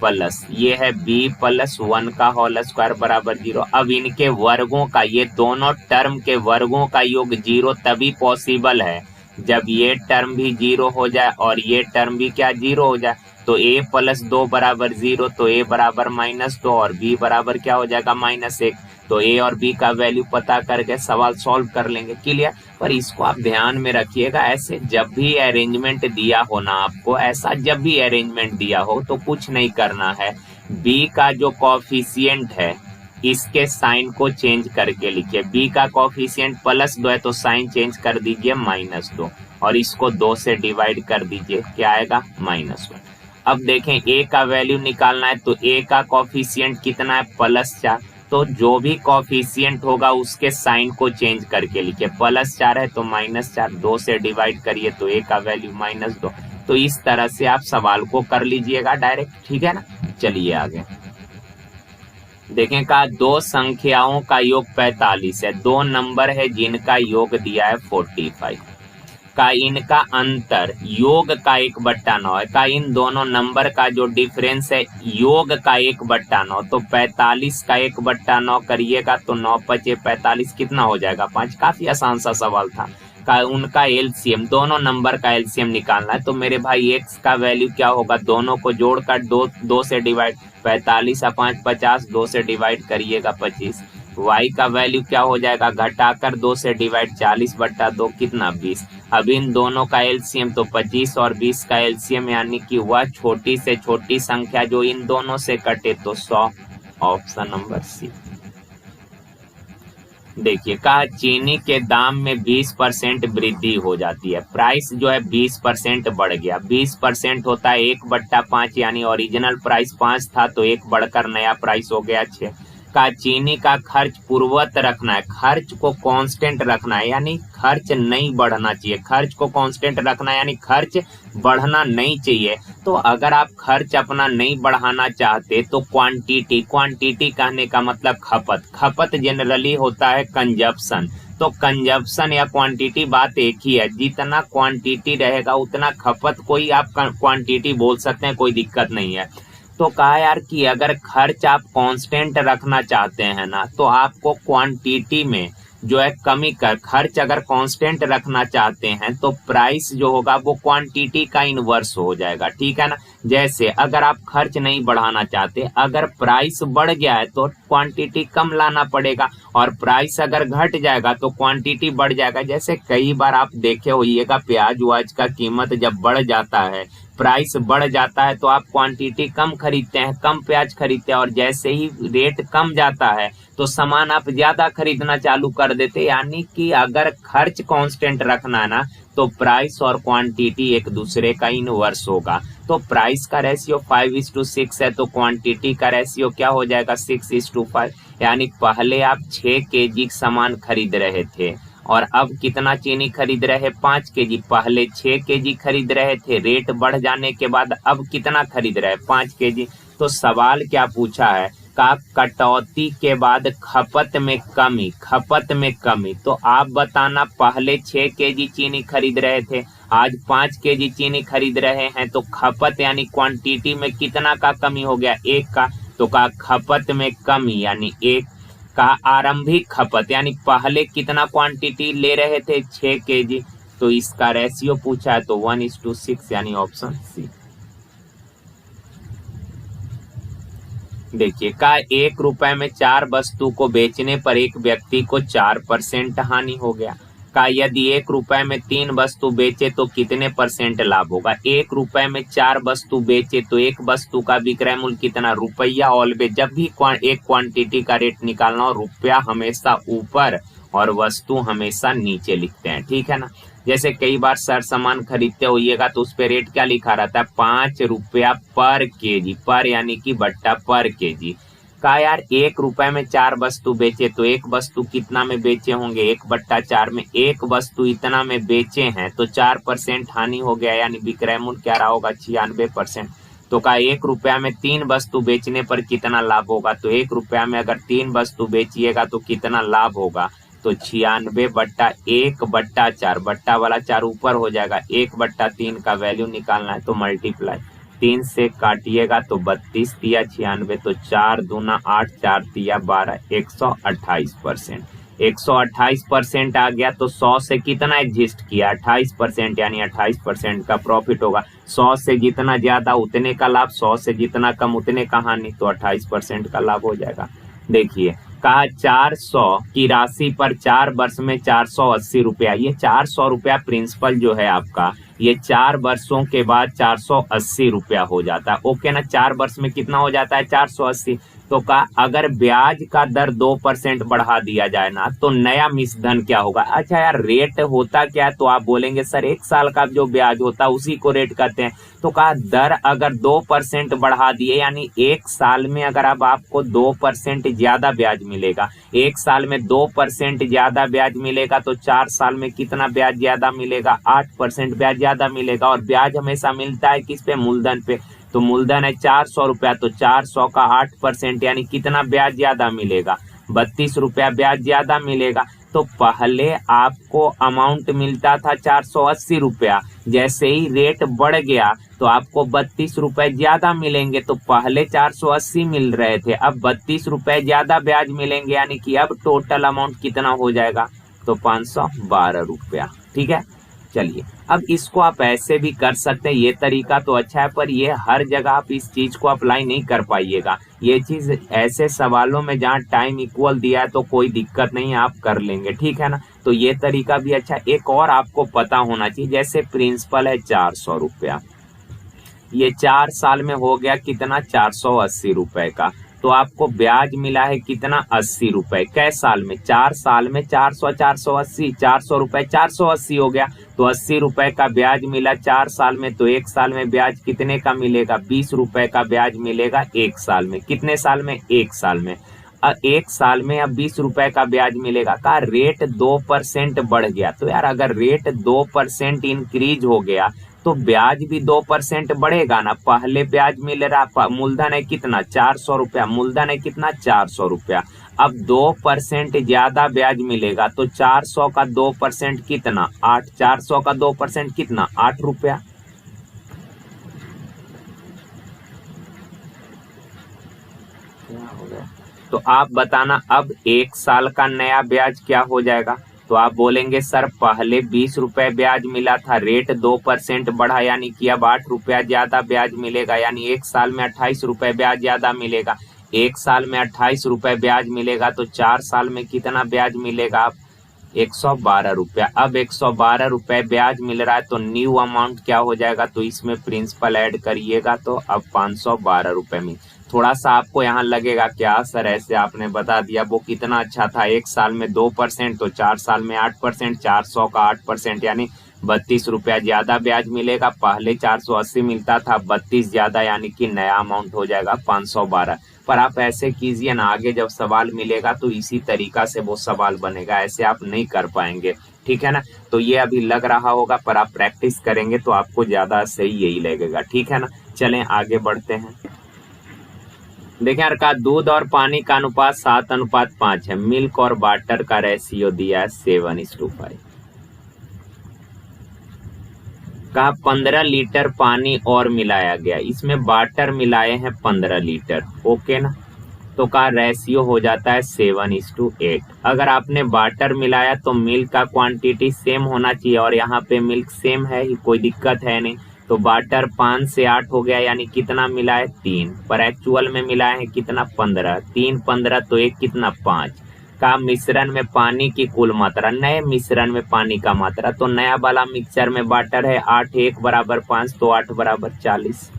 प्लस ये है b + 1 का होल स्क्वायर बराबर 0। अब इनके वर्गों का, ये दोनों टर्म के वर्गों का योग 0 तभी पॉसिबल है जब ये टर्म भी 0 हो जाए और ये टर्म भी क्या 0 हो जाए। तो a + 2 बराबर 0, तो a बराबर -2 और b बराबर क्या हो जाएगा -1। तो a और b का वैल्यू पता करके सवाल सॉल्व कर लेंगे, क्लियर। पर इसको आप ध्यान में रखिएगा, ऐसे जब भी अरेंजमेंट दिया हो ना आपको, ऐसा जब भी अरेंजमेंट दिया हो तो कुछ नहीं करना है, b का जो कोफिशिएंट है इसके साइन को चेंज करके लिखिए। b का कोफिशिएंट +2 है तो साइन चेंज कर दीजिए -2 और इसको 2 से डिवाइड कर दीजिए, क्या आएगा -1। अब देखें a का वैल्यू निकालना है, तो a का कोफिशिएंट कितना है +4, तो जो भी कोफिशिएंट होगा उसके साइन को चेंज करके लिखिए। +4 है तो -4, 2 से डिवाइड करिए तो a का वैल्यू -2। तो इस तरह से आप सवाल को कर लीजिएगा डायरेक्ट, ठीक है ना। चलिए आगे। देखें कहा दो संख्याओं का योग 45 है, दो नंबर है जिनका योग दिया है 45 का, इनका अंतर योग का 1/9 है। का इन दोनों नंबर का जो डिफरेंस है योग का 1/9, तो 45 का 1/9 करिएगा तो 9 पचे 45 कितना हो जाएगा 5। काफी आसान सा सवाल था। का उनका एलसीएम, दोनों नंबर का एलसीएम निकालना है, तो मेरे भाई एक्स का वैल्यू क्या होगा, दोनों को जोड़कर दो से डिवाइड, 45 या 5 50, 2 से डिवाइड करिएगा 25। y का वैल्यू क्या हो जाएगा, घटाकर 2 से डिवाइड, 40/2 कितना 20। अब इन दोनों का एलसीएम तो 25 और 20 का एलसीएम यानी कि वह छोटी से छोटी संख्या जो इन दोनों से कटे तो 100, ऑप्शन नंबर सी। देखिए कहा चीनी के दाम में 20% वृद्धि हो जाती है, प्राइस जो है 20% बढ़ गया। 20% होता है 1/5, यानी ओरिजिनल प्राइस 5 था तो 1 बढ़कर नया प्राइस हो गया 6। का चीनी का खर्च पूर्ववत रखना है, खर्च को कांस्टेंट रखना है, यानी खर्च नहीं बढ़ना चाहिए। खर्च को कांस्टेंट रखना है यानी खर्च बढ़ना नहीं चाहिए। तो अगर आप खर्च अपना नहीं बढ़ाना चाहते तो क्वांटिटी कहने का मतलब खपत जनरली होता है कंजप्शन। तो कंजप्शन या क्वांटिटी बात एक ही है, जितना क्वांटिटी रहेगा उतना खपत, कोई आप क्वांटिटी बोल सकते हैं, कोई दिक्कत नहीं है। तो कहा यार कि अगर खर्च आप कांस्टेंट रखना चाहते हैं ना तो आपको क्वांटिटी में जो है कमी कर, खर्च अगर कांस्टेंट रखना चाहते हैं तो प्राइस जो होगा वो क्वांटिटी का इनवर्स हो जाएगा, ठीक है ना। जैसे अगर आप खर्च नहीं बढ़ाना चाहते, अगर प्राइस बढ़ गया है तो क्वांटिटी कम लाना पड़ेगा, और प्राइस अगर घट जाएगा तो क्वांटिटी बढ़ जाएगा। जैसे कई बार आप देखे होइएगा प्याज व्याज का कीमत जब बढ़ जाता है, प्राइस बढ़ जाता है तो आप क्वांटिटी कम खरीदते हैं, कम प्याज खरीदते हैं, और जैसे ही रेट कम जाता है तो सामान आप ज्यादा खरीदना चालू कर देते। यानी कि अगर खर्च कांस्टेंट रखना है ना तो प्राइस और क्वांटिटी एक दूसरे का इनवर्स होगा। तो प्राइस का रेशियो 5:6 है तो क्वांटिटी का रेशियो क्या हो जाएगा 6:5। यानी पहले आप 6 kg सामान खरीद रहे थे और अब कितना चीनी खरीद रहे 5 kg। पहले 6 kg खरीद रहे थे, रेट बढ़ जाने के बाद अब कितना खरीद रहे 5 kg। तो सवाल क्या पूछा है, का कटौती के बाद खपत में कमी। तो आप बताना, पहले 6 kg चीनी खरीद रहे थे, आज 5 kg चीनी खरीद रहे हैं, तो खपत यानी क्वांटिटी में कितना का कमी हो गया 1 का। तो का खपत में कमी यानी 1 का आरंभिक खपत, यानी पहले कितना क्वांटिटी ले रहे थे 6 kg, तो इसका रेशियो पूछा है तो 1:6 यानी ऑप्शन सी। देखिए का 1 रुपए में 4 वस्तु को बेचने पर एक व्यक्ति को 4% हानि हो गया। का यदि 1 रुपए में 3 वस्तु बेचे तो कितने % लाभ होगा। 1 रुपए में 4 वस्तु बेचे तो एक वस्तु का विक्रय मूल्य कितना, रुपया। ऑलवेज जब भी एक क्वांटिटी का रेट निकालना हो, रुपया हमेशा ऊपर और वस्तु हमेशा नीचे लिखते हैं, ठीक है ना। जैसे कई बार सर सामान खरीदते होइएगा तो उस पे रेट क्या लिखा रहता है 5 रुपया पर केजी, पर यानी कि बट्टा पर केजी। का यार 1 रुपए में 4 वस्तु बेचे तो एक वस्तु कितना में बेचे होंगे 1/4 में, एक वस्तु इतना में बेचे हैं तो 4% हानि हो गया, यानी विक्रय मूल्य क्या रहा होगा 96%। तो का 1 रुपया में 3 वस्तु बेचने पर कितना लाभ होगा, तो 1 रुपया में अगर 3 वस्तु बेचिएगा तो कितना लाभ होगा, तो 96/1/4, बट्टा वाला 4 ऊपर हो जाएगा, 1/3 का वैल्यू निकालना है तो मल्टीप्लाई 3 से काटिएगा तो 32 तिया 96, तो 4 दूना 8, 4 तिया 12, 128%। 128% आ गया तो 100 से कितना एग्जिस्ट किया 28%, यानी 28% का प्रॉफिट होगा। 100 से जितना ज्यादा उतने का लाभ, 100 से जितना कम उतने का हानि, तो 28% का लाभ हो जाएगा। देखिए कहा 400 की राशि पर 4 वर्ष में 480 रुपया, ये 400 रुपया प्रिंसिपल जो है आपका, ये 4 वर्षों के बाद 480 रुपया हो जाता है। ओके ना, 4 वर्ष में कितना हो जाता है 480। तो का अगर ब्याज का दर 2% बढ़ा दिया जाए ना तो नया मिश्रधन क्या होगा। अच्छा यार रेट होता क्या, तो आप बोलेंगे सर 1 साल का जो ब्याज होता है उसी को रेट कहते हैं। तो कहा दर अगर 2% बढ़ा दिए, यानी 1 साल में अगर अब आपको 2% ज्यादा ब्याज मिलेगा, 1 साल में 2% ज्यादा ब्याज मिलेगा तो 4 साल में कितना ब्याज ज्यादा मिलेगा 8% ब्याज ज्यादा मिलेगा। और ब्याज हमेशा मिलता है किस पे, मूलधन पे। तो मूलधन है 400 रुपया, तो 400 का 8% यानी कितना ब्याज ज्यादा मिलेगा? 32 रुपया ब्याज ज्यादा मिलेगा। तो पहले आपको अमाउंट मिलता था 480 रुपया, जैसे ही रेट बढ़ गया तो आपको 32 रुपए ज्यादा मिलेंगे। तो पहले 480 मिल रहे थे, अब 32 रुपए ज्यादा ब्याज मिलेंगे, यानी कि अब टोटल अमाउंट कितना हो जाएगा? तो 512 रुपया। ठीक है, चलिए अब इसको आप ऐसे भी कर सकते हैं, ये तरीका तो अच्छा है, पर ये हर जगह आप इस चीज को अप्लाई नहीं कर पाइएगा। ये चीज ऐसे सवालों में जहाँ टाइम इक्वल दिया है तो कोई दिक्कत नहीं है, आप कर लेंगे, ठीक है ना। तो ये तरीका भी अच्छा। एक और आपको पता होना चाहिए, जैसे प्रिंसिपल है 400 रुपया, ये 4 साल में हो गया कितना? 480 रुपए का। तो आपको ब्याज मिला है कितना? 80 रुपए। कै साल में? 4 साल में 400 480, 400 रुपए 480 हो गया। तो 80 रुपए का ब्याज मिला 4 साल में। तो एक साल में ब्याज कितने का मिलेगा? 20 रुपए का ब्याज मिलेगा एक साल में। कितने साल में? एक साल में। एक साल में अब 20 रुपए का ब्याज मिलेगा। का रेट 2% बढ़ गया, तो यार अगर रेट 2% इंक्रीज हो गया तो ब्याज भी 2% बढ़ेगा ना। पहले ब्याज मिल रहा, मूलधन है कितना? 400 रुपया, मूलधन है कितना? 400 रुपया। अब 2% ज्यादा ब्याज मिलेगा, तो 400 का 2% कितना? 8। 400 का 2% कितना? 8 रुपया। क्या हो गया? तो आप बताना अब एक साल का नया ब्याज क्या हो जाएगा? तो आप बोलेंगे सर पहले 20 रुपए ब्याज मिला था, रेट 2% बढ़ा, यानी कि अब 8 रुपया ज्यादा ब्याज मिलेगा, यानी एक साल में 28 रुपए ब्याज ज्यादा मिलेगा। एक साल में 28 रुपए ब्याज मिलेगा, तो 4 साल में कितना ब्याज मिलेगा? आप 112 रुपया। अब 112 रुपए ब्याज मिल रहा है, तो न्यू अमाउंट क्या हो जाएगा? तो इसमें प्रिंसिपल ऐड करिएगा, तो अब 512 रुपए में। थोड़ा सा आपको यहाँ लगेगा क्या सर ऐसे आपने बता दिया, वो कितना अच्छा था, एक साल में 2% तो 4 साल में 8%, 400 का 8% यानी 32 रुपया ज्यादा ब्याज मिलेगा। पहले 480 मिलता था, 32 ज्यादा, यानी कि नया अमाउंट हो जाएगा 512। पर आप ऐसे कीजिए ना, आगे जब सवाल मिलेगा तो इसी तरीका से वो सवाल बनेगा, ऐसे आप नहीं कर पाएंगे, ठीक है ना। तो ये अभी लग रहा होगा, पर आप प्रैक्टिस करेंगे तो आपको ज्यादा सही यही लगेगा, ठीक है ना। चलें आगे बढ़ते हैं। देखें यार, का दूध और पानी का अनुपात 7:5 है, मिल्क और वाटर का रेशियो दिया है 7:5। कहा 15 लीटर पानी और मिलाया गया, इसमें वाटर मिलाए हैं 15 लीटर, ओके ना। तो का रेशियो हो जाता है 7:8। अगर आपने वाटर मिलाया तो मिल्क का क्वांटिटी सेम होना चाहिए, और यहाँ पे मिल्क सेम है ही, कोई दिक्कत है नहीं। तो वाटर 5 से 8 हो गया, यानी कितना मिला है? 3, पर एक्चुअल में मिला है कितना? 15। 3 15 तो 1 कितना? 5। का मिश्रण में पानी की कुल मात्रा, नए मिश्रण में पानी का मात्रा, तो नया वाला मिक्सचर में वाटर है 8, 1 बराबर 5, तो 8 बराबर 40।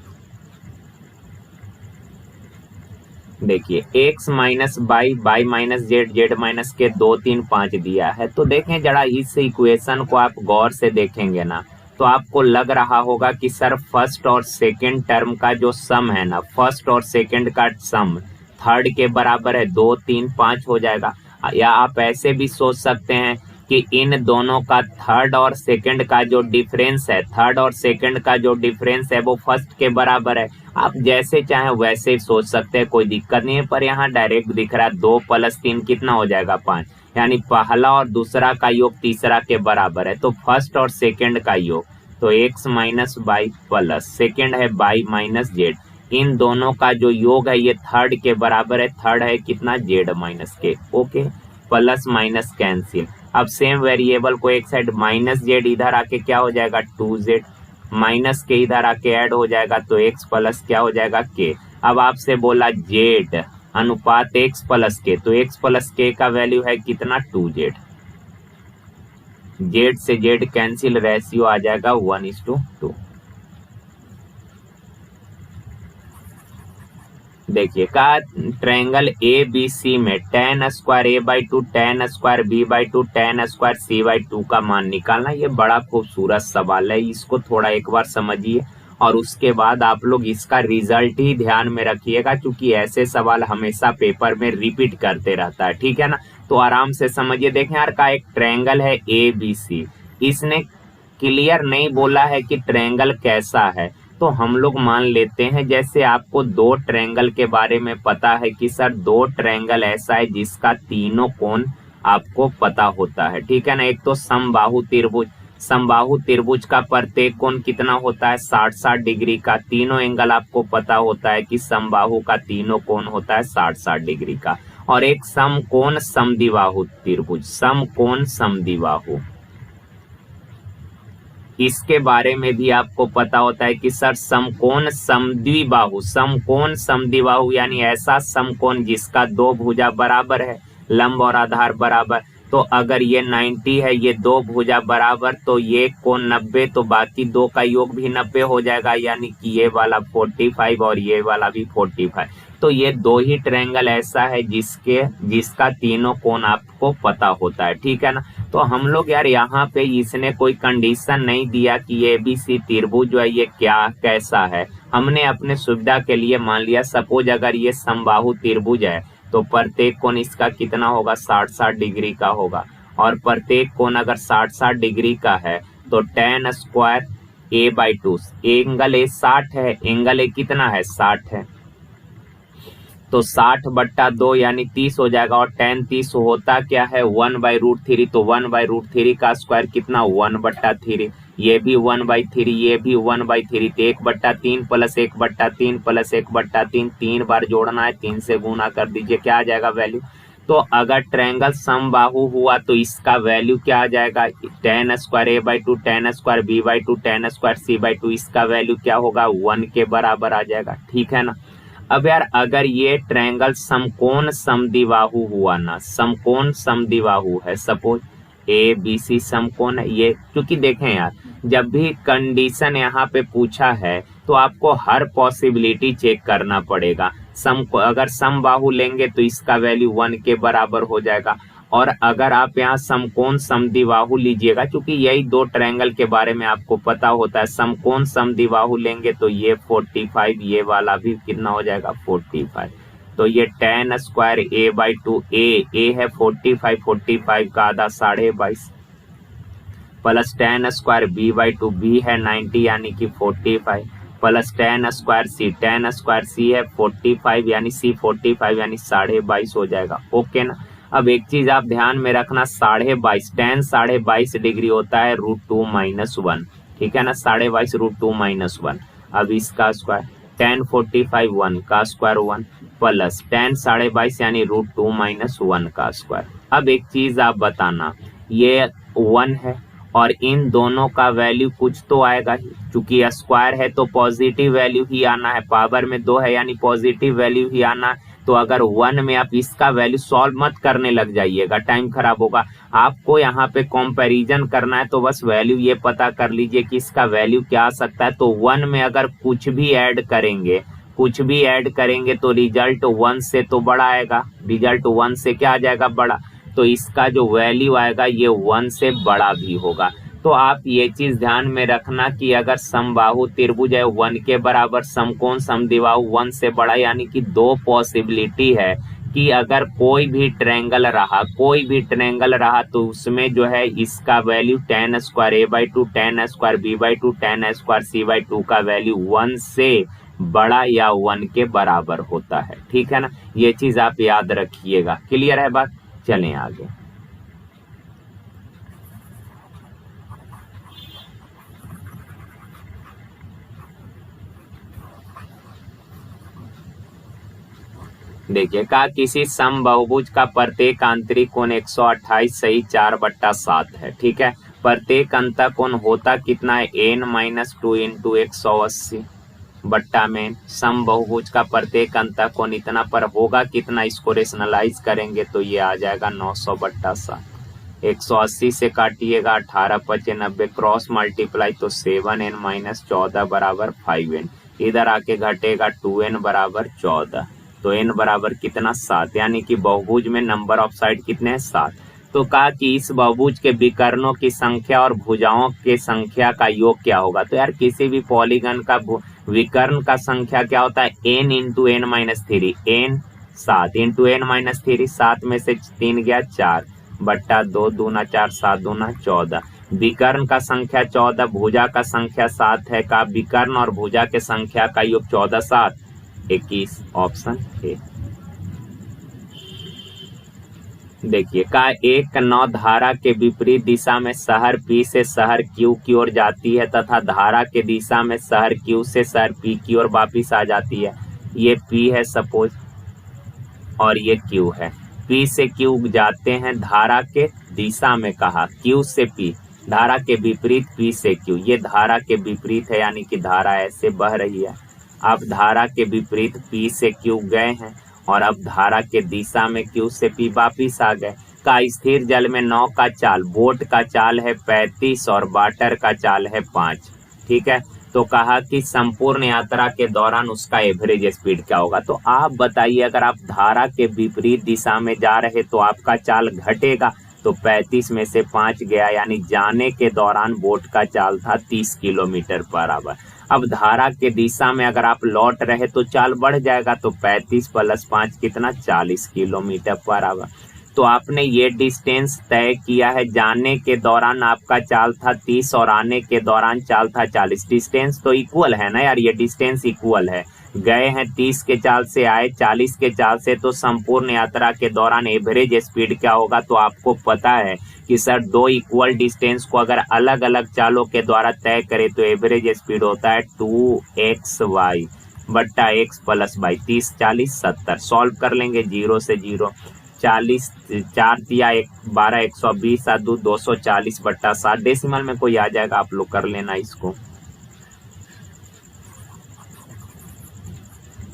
देखिए x minus by minus Z minus के 2 3 5 दिया है। तो देखें जरा इस इक्वेशन को आप गौर से देखेंगे ना, तो आपको लग रहा होगा कि सर फर्स्ट और सेकंड टर्म का जो सम है ना, फर्स्ट और सेकंड का सम थर्ड के बराबर है, 2 3 5 हो जाएगा। या आप ऐसे भी सोच सकते हैं कि इन दोनों का थर्ड और सेकंड का जो डिफरेंस है, थर्ड और सेकंड का जो डिफरेंस है वो फर्स्ट के बराबर है। आप जैसे चाहें वैसे सोच सकते हैं, कोई दिक्कत नहीं है, पर यहाँ डायरेक्ट दिख रहा है 2 + 3 कितना हो जाएगा? 5, यानी पहला और दूसरा का योग तीसरा के बराबर है, तो फर्स्ट और सेकंड का योग, तो x minus by plus second है बाई माइनस जेड, इन दोनों का जो योग है ये थर्ड के बराबर है। थर्ड है कितना? जेड माइनस के, ओके। Plus minus cancel. अब सेम वेरिएबल को एक साइड माइनस जेड इधर आके क्या हो जाएगा? 2z, माइनस के इधर आके ऐड हो जाएगा, तो x प्लस क्या हो जाएगा? k। अब आपसे बोला जेड अनुपात x प्लस के, तो x प्लस के का वैल्यू है कितना? 2z। जेड से जेड कैंसिल, रेशियो आ जाएगा 1:2। देखिए का ट्रायंगल ABC में tan square A/2 tan square B/2 tan square C/2 का मान निकालना, ये बड़ा खूबसूरत सवाल है, इसको थोड़ा एक बार समझिए और उसके बाद आप लोग इसका रिजल्ट ही ध्यान में रखिएगा, क्योंकि ऐसे सवाल हमेशा पेपर में रिपीट करते रहता है, ठीक है ना। तो आराम से समझिए। देखें यार का एक ट्रायंगल है ABC, इसने क्लियर नहीं बोला है कि ट्रायंगल कैसा है, तो हम लोग मान लेते हैं जैसे आपको दो ट्रायंगल के बारे में पता है कि सर दो ट्रायंगल ऐसा है जिसका तीनों कोण आपको पता होता है, ठीक है ना। एक तो समबाहु त्रिभुज, समबाहु त्रिभुज का प्रत्येक कोण कितना होता है 60-60 डिग्री का। तीनों एंगल आपको पता होता है कि समबाहु का तीनों कोण होता है 60-60 डिग्री का। और एक समकोण समद्विबाहु त्रिभुज, समकोण समद्विबाहु, इसके बारे में भी आपको पता होता है कि सर समकोण समद्विबाहु, समकोण समद्विबाहु यानी ऐसा समकोण जिसका दो भुजा बराबर है, लंब और आधार बराबर। तो अगर ये 90 है, ये दो भुजा बराबर, तो ये कोण 90, तो बाकी दो का योग भी 90 हो जाएगा, यानी कि ये वाला 45 और ये वाला भी 45। तो ये दो ही ट्रायंगल ऐसा है जिसका तीनों कोण आपको पता होता है, ठीक है ना। तो हम लोग यार यहाँ पे इसने कोई कंडीशन नहीं दिया कि ये ABC त्रिभुज जो है ये क्या कैसा है, हमने अपने सुविधा के लिए मान लिया। सपोज अगर ये समबाहु त्रिभुज है तो प्रत्येक कोण इसका कितना होगा 60-60 डिग्री का होगा, और प्रत्येक कोण अगर 60-60 डिग्री का है तो tan square A/2, angle A 60 है, एंगल A कितना है 60 है, तो 60/2 यानी 30 हो जाएगा। और tan 30 होता क्या है 1/√3, तो 1/√3 का स्क्वायर कितना 1/3, ये भी 1/3, ये भी 1/3, तो 1/3 प्लस 1/3 प्लस 1/3, 3 बार जोड़ना है, 3 से गुना कर दीजिए, क्या आ जाएगा वैल्यू। तो अगर ट्रायंगल समबाहु हुआ तो इसका वैल्यू क्या आ जाएगा tan square A/2, tan square B/2, tan square C/2, इसका वैल्यू क्या होगा 1 के बराबर आ जाएगा, ठीक है ना। अब यार अगर ये ट्रायंगल समकोण समद्विबाहु हुआ ना, समकोण समद्विबाहु है, सपोज ABC समकोण है ये, क्योंकि देखें यार जब भी कंडीशन यहाँ पे पूछा है तो आपको हर पॉसिबिलिटी चेक करना पड़ेगा। अगर समबाहु लेंगे तो इसका वैल्यू 1 के बराबर हो जाएगा, और अगर आप यहाँ समकोण समद्विबाहु लीजिएगा, क्योंकि यही दो ट्रायंगल के बारे में आपको पता होता है, समकोण समद्विबाहु लेंगे तो ये 45, ये वाला भी कितना हो जाएगा 45। तो ये tan स्क्वायर A/2, ए है 45, 45 का आधा 22.5, plus tan square B/2, B है 90 यानी कि 45, प्लस tan स्क्वायर C है 45 यानी C 45 यानी 22.5 हो जाएगा, ओके ना। अब एक चीज आप ध्यान में रखना, 22.5 tan 22.5 डिग्री होता है √2 - 1, ठीक है ना, 22.5 √2 - 1। अब इसका स्क्वायर tan 45 1 का स्क्वायर 1 प्लस tan 22.5 यानी √2 - 1 का स्क्वायर। अब एक चीज आप बताना, ये 1 है और इन दोनों का वैल्यू कुछ तो आएगा ही, चूंकि स्क्वायर है तो पॉजिटिव वैल्यू ही आना है, पावर में 2 है यानी पॉजिटिव वैल्यू ही आना है। तो अगर 1 में आप इसका वैल्यू सॉल्व मत करने लग जाइएगा, टाइम खराब होगा। आपको यहाँ पे कंपैरिजन करना है, तो बस वैल्यू ये पता कर लीजिए कि इसका वैल्यू क्या आ सकता है। तो 1 में अगर कुछ भी ऐड करेंगे तो रिजल्ट 1 से तो बड़ा आएगा, रिजल्ट 1 से क्या आ जाएगा बड़ा, तो इसका जो वैल्यू आएगा ये 1 से बड़ा भी होगा। तो आप ये चीज ध्यान में रखना कि अगर समबाहु त्रिभुज है 1 के बराबर, समकोण समद्विबाहु 1 से बड़ा, यानी कि दो पॉसिबिलिटी है कि अगर कोई भी ट्रायंगल रहा तो उसमें जो है इसका value tan square A/2, tan square B/2, tan square C/2 का वैल्यू 1 से बड़ा या 1 के बराबर होता है, ठीक है ना। ये चीज आप याद रखिएगा, क्लियर है बात। चलें आगे। देखिए कहा किसी समबाहुभुज का प्रत्येक आंतरिक कोण 128 सही 4/7 है, ठीक है। प्रत्येक अंतःकोण होता कितना है n-2 इंटू 180 बट्टा में समबाहुभुज का प्रत्येक अंतःकोण इतना पर होगा कितना, इसको रेशनलाइज करेंगे तो ये आ जाएगा 900/7। 180 से काटिएगा 18×5 क्रॉस मल्टीप्लाई तो 7n-14 बराबर 5n, इधर आके घटेगा 2n बराबर 14, तो n बराबर कितना 7, यानी कि बहुभुज में नंबर ऑफ साइड कितने हैं 7। तो कहा कि इस बहुभुज के विकर्णों की संख्या और भुजाओं के संख्या का योग क्या होगा। तो यार किसी भी पॉलीगन का विकर्ण का संख्या क्या होता है n into n-3, n 7 into n-3, 7 में से 3 गया 4 बट्टा 2 दूना 4 7 दूना 14, विकर्ण का संख्या 14, भुजा का संख्या 7 है। का विकर्ण और भुजा के संख्या का योग 14 7 21, ऑप्शन ए। देखिए का एक नौ धारा के विपरीत दिशा में शहर P से शहर Q की ओर जाती है तथा धारा के दिशा में शहर Q से शहर P की ओर वापिस आ जाती है। ये P है सपोज और ये Q है। P से Q जाते हैं धारा के दिशा में, कहा Q से P, धारा के विपरीत P से Q। ये धारा के विपरीत है यानी कि धारा ऐसे बह रही है। अब धारा के विपरीत P से Q गए हैं और अब धारा के दिशा में Q से P वापिस आ गए। का स्थिर जल में नाव का चाल, बोट का चाल है 35 और वाटर का चाल है 5। ठीक है, तो कहा कि संपूर्ण यात्रा के दौरान उसका एवरेज स्पीड क्या होगा। तो आप बताइए, अगर आप धारा के विपरीत दिशा में जा रहे तो आपका चाल घटेगा, तो 35 में से 5 गया, यानी जाने के दौरान बोट का चाल था 30 किलोमीटर पर आवर। अब धारा के दिशा में अगर आप लौट रहे तो चाल बढ़ जाएगा, तो 35 + 5 कितना, 40 किलोमीटर पर आवर। तो आपने ये डिस्टेंस तय किया है, जाने के दौरान आपका चाल था 30 और आने के दौरान चाल था 40। डिस्टेंस तो इक्वल है ना यार, ये डिस्टेंस इक्वल है। गए हैं 30 के चाल से, आए 40 के चाल से, तो संपूर्ण यात्रा के दौरान एवरेज स्पीड क्या होगा। तो आपको पता है कि सर दो इक्वल डिस्टेंस को अगर अलग अलग चालों के द्वारा तय करें तो एवरेज स्पीड होता है 2xy बट्टा x + y। 30 40 70 सॉल्व कर लेंगे, 0 से 0, 40 4 तिया 12 120 और 2 240 बट्टा 60। डेसिमल में कोई आ जाएगा, आप लोग कर लेना इसको।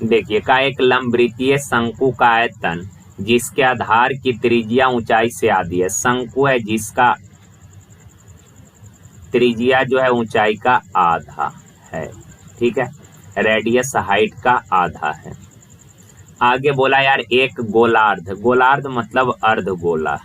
देखिए का एक लंबवृत्तीय शंकु का आयतन जिसके आधार की त्रिज्या ऊंचाई से आधी है। शंकु है जिसका त्रिज्या जो है ऊंचाई का आधा है। ठीक है, रेडियस हाइट का आधा है। आगे बोला यार एक गोलार्ध, गोलार्ध मतलब अर्धगोला।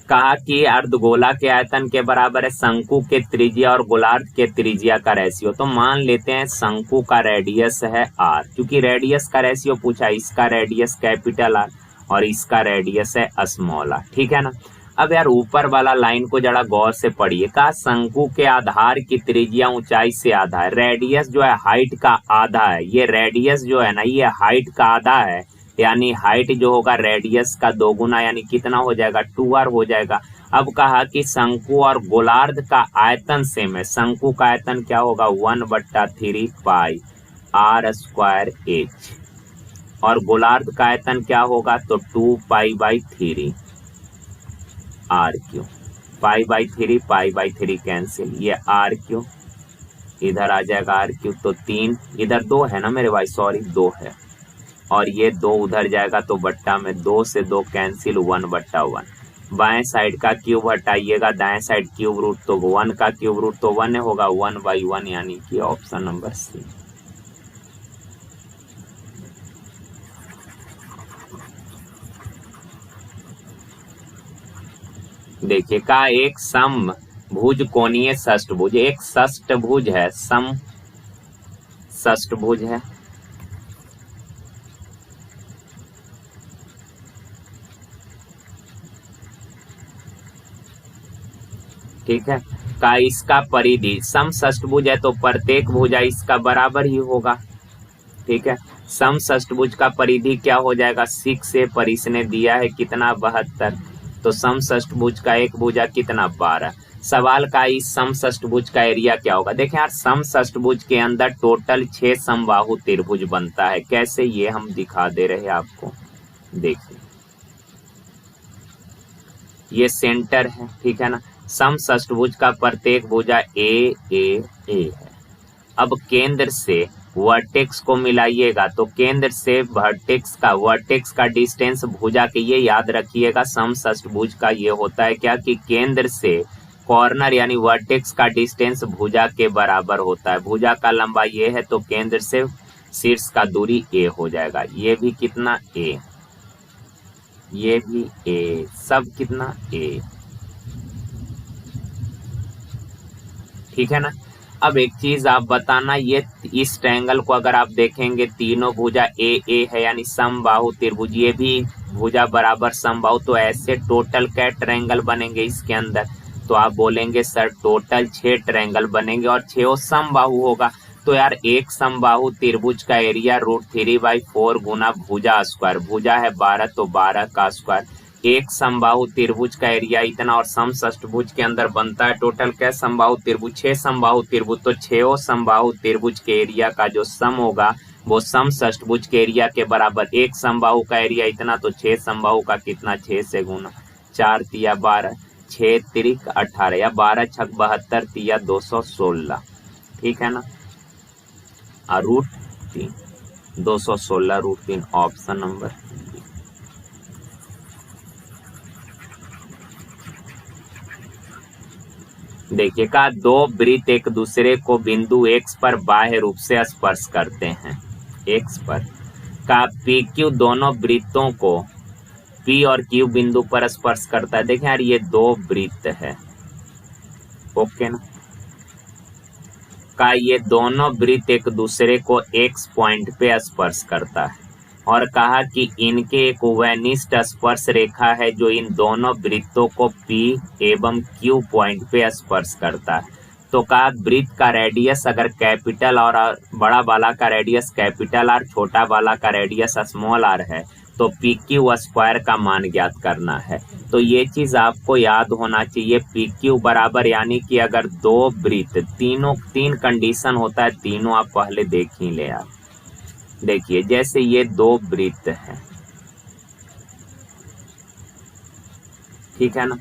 कहा कि अर्धगोला के आयतन के बराबर है शंकु के त्रिज्या और गोलार्ध के त्रिज्या का रेशियो। तो मान लेते हैं शंकु का रेडियस है r, क्योंकि रेडियस का रेशियो पूछा, इसका रेडियस कैपिटल R और इसका रेडियस है स्मॉल r। ठीक है ना। अब यार ऊपर वाला लाइन को जरा गौर से पढ़िए। कहा शंकु के आधार की त्रिज्या ऊंचाई से आधा है, रेडियस जो है हाइट का आधा है। ये रेडियस जो है ना ये हाइट का आधा है, यानी हाइट जो होगा रेडियस का 2 गुना, यानी कितना हो जाएगा 2r हो जाएगा। अब कहा कि शंकु और गोलार्ध का आयतन सेम है। शंकु का आयतन क्या होगा 1/3 पाई r² h और गोलार्ध का आयतन क्या होगा तो 2π/3 r3। π/3 कैंसिल, ये r3 इधर आ जाएगा r3, तो 3 इधर 2 है ना मेरे भाई, सॉरी 2 है, और ये 2 उधर जाएगा तो बट्टा में 2 से 2 कैंसिल, 1/1। बाएं साइड का क्यूब हटाइएगा, दाएं साइड क्यूब रूट, तो 1 का क्यूब रूट तो 1 होगा, 1/1 यानी कि ऑप्शन नंबर सी। देखिए का एक समभुज कोणीय षष्ठभुज, एक षष्ठभुज है, सम षष्ठभुज है। ठीक है, का इसका परिधि समषष्ठभुज है तो प्रत्येक भुजा इसका बराबर ही होगा। ठीक है, समषष्ठभुज का परिधि क्या हो जाएगा 6 से, पर इसने दिया है कितना 72, तो समषष्ठभुज का एक भुजा कितना 12। सवाल का इस समषष्ठभुज का एरिया क्या होगा। देखें यार समषष्ठभुज के अंदर टोटल 6 समबाहु त्रिभुज बनता है। कैसे, ये हम दिखा दे रहे हैं आपको। देखिए ये सेंटर है, ठीक है ना। समषष्ठभुज का प्रत्येक भुजा ए है। अब केंद्र से वर्टेक्स को मिलाइएगा तो केंद्र से वर्टेक्स का डिस्टेंस भुजा के, ये याद रखिएगा समषष्ठभुज का ये होता है क्या कि केंद्र से कॉर्नर यानी वर्टेक्स का डिस्टेंस भुजा के बराबर होता है। भुजा का लंबा ये है तो केंद्र से शीर्ष का दूरी ए हो जाएगा। ये भी कितना ए, ये भी ए, सब कितना ए। ठीक है ना। अब एक चीज आप बताना, ये इस ट्रायंगल को अगर आप देखेंगे तीनों भुजा ए है यानी समबाहु त्रिभुज, ये भी भुजा बराबर समबाहु, तो ऐसे टोटल क्या ट्रायंगल बनेंगे इसके अंदर? तो आप बोलेंगे सर टोटल 6 ट्रायंगल बनेंगे और 6 समबाहु होगा। तो यार एक समबाहु त्रिभुज का एरिया √3/4 गुना भुजा स्क्वायर, भुजा है 12 तो 12 का स्क्वायर, एक समबाहु त्रिभुज का एरिया इतना, और समषष्ठभुज के अंदर बनता है टोटल क्या समबाहु त्रिभुज? 6 समबाहु त्रिभुज, तो 6 समबाहु त्रिभुज के एरिया का जो सम होगा वो समषष्ठभुज के एरिया के बराबर। एक समबाहु का एरिया इतना तो 6 समबाहु का कितना? 6 से गुना, 4 तिया 12, 6 तिरिक 18 या 12 छक 72 तिया 216, ठीक है ना। √3 216 √3 ऑप्शन नंबर। देखिए का दो वृत्त एक दूसरे को बिंदु x पर बाह्य रूप से स्पर्श करते हैं, x पर का PQ दोनों वृत्तों को P और Q बिंदु पर स्पर्श करता है। देखें यार ये दो वृत्त है, ओके ना, का ये दोनों वृत्त एक दूसरे को x पॉइंट पे स्पर्श करता है, और कहा कि इनके एक उभयनिष्ठ स्पर्श रेखा है जो इन दोनों वृत्तों को P एवं Q पॉइंट पे स्पर्श करता है। तो कहा वृत्त का रेडियस अगर कैपिटल और बड़ा वाला का रेडियस कैपिटल आर, छोटा वाला का रेडियस स्मॉल आर है, तो PQ स्क्वायर का मान ज्ञात करना है। तो ये चीज आपको याद होना चाहिए, PQ बराबर यानी कि अगर दो वृत्त तीन कंडीशन होता है, तीनों आप पहले देख ही ले यार। देखिए जैसे ये दो वृत्त हैं, ठीक है ना,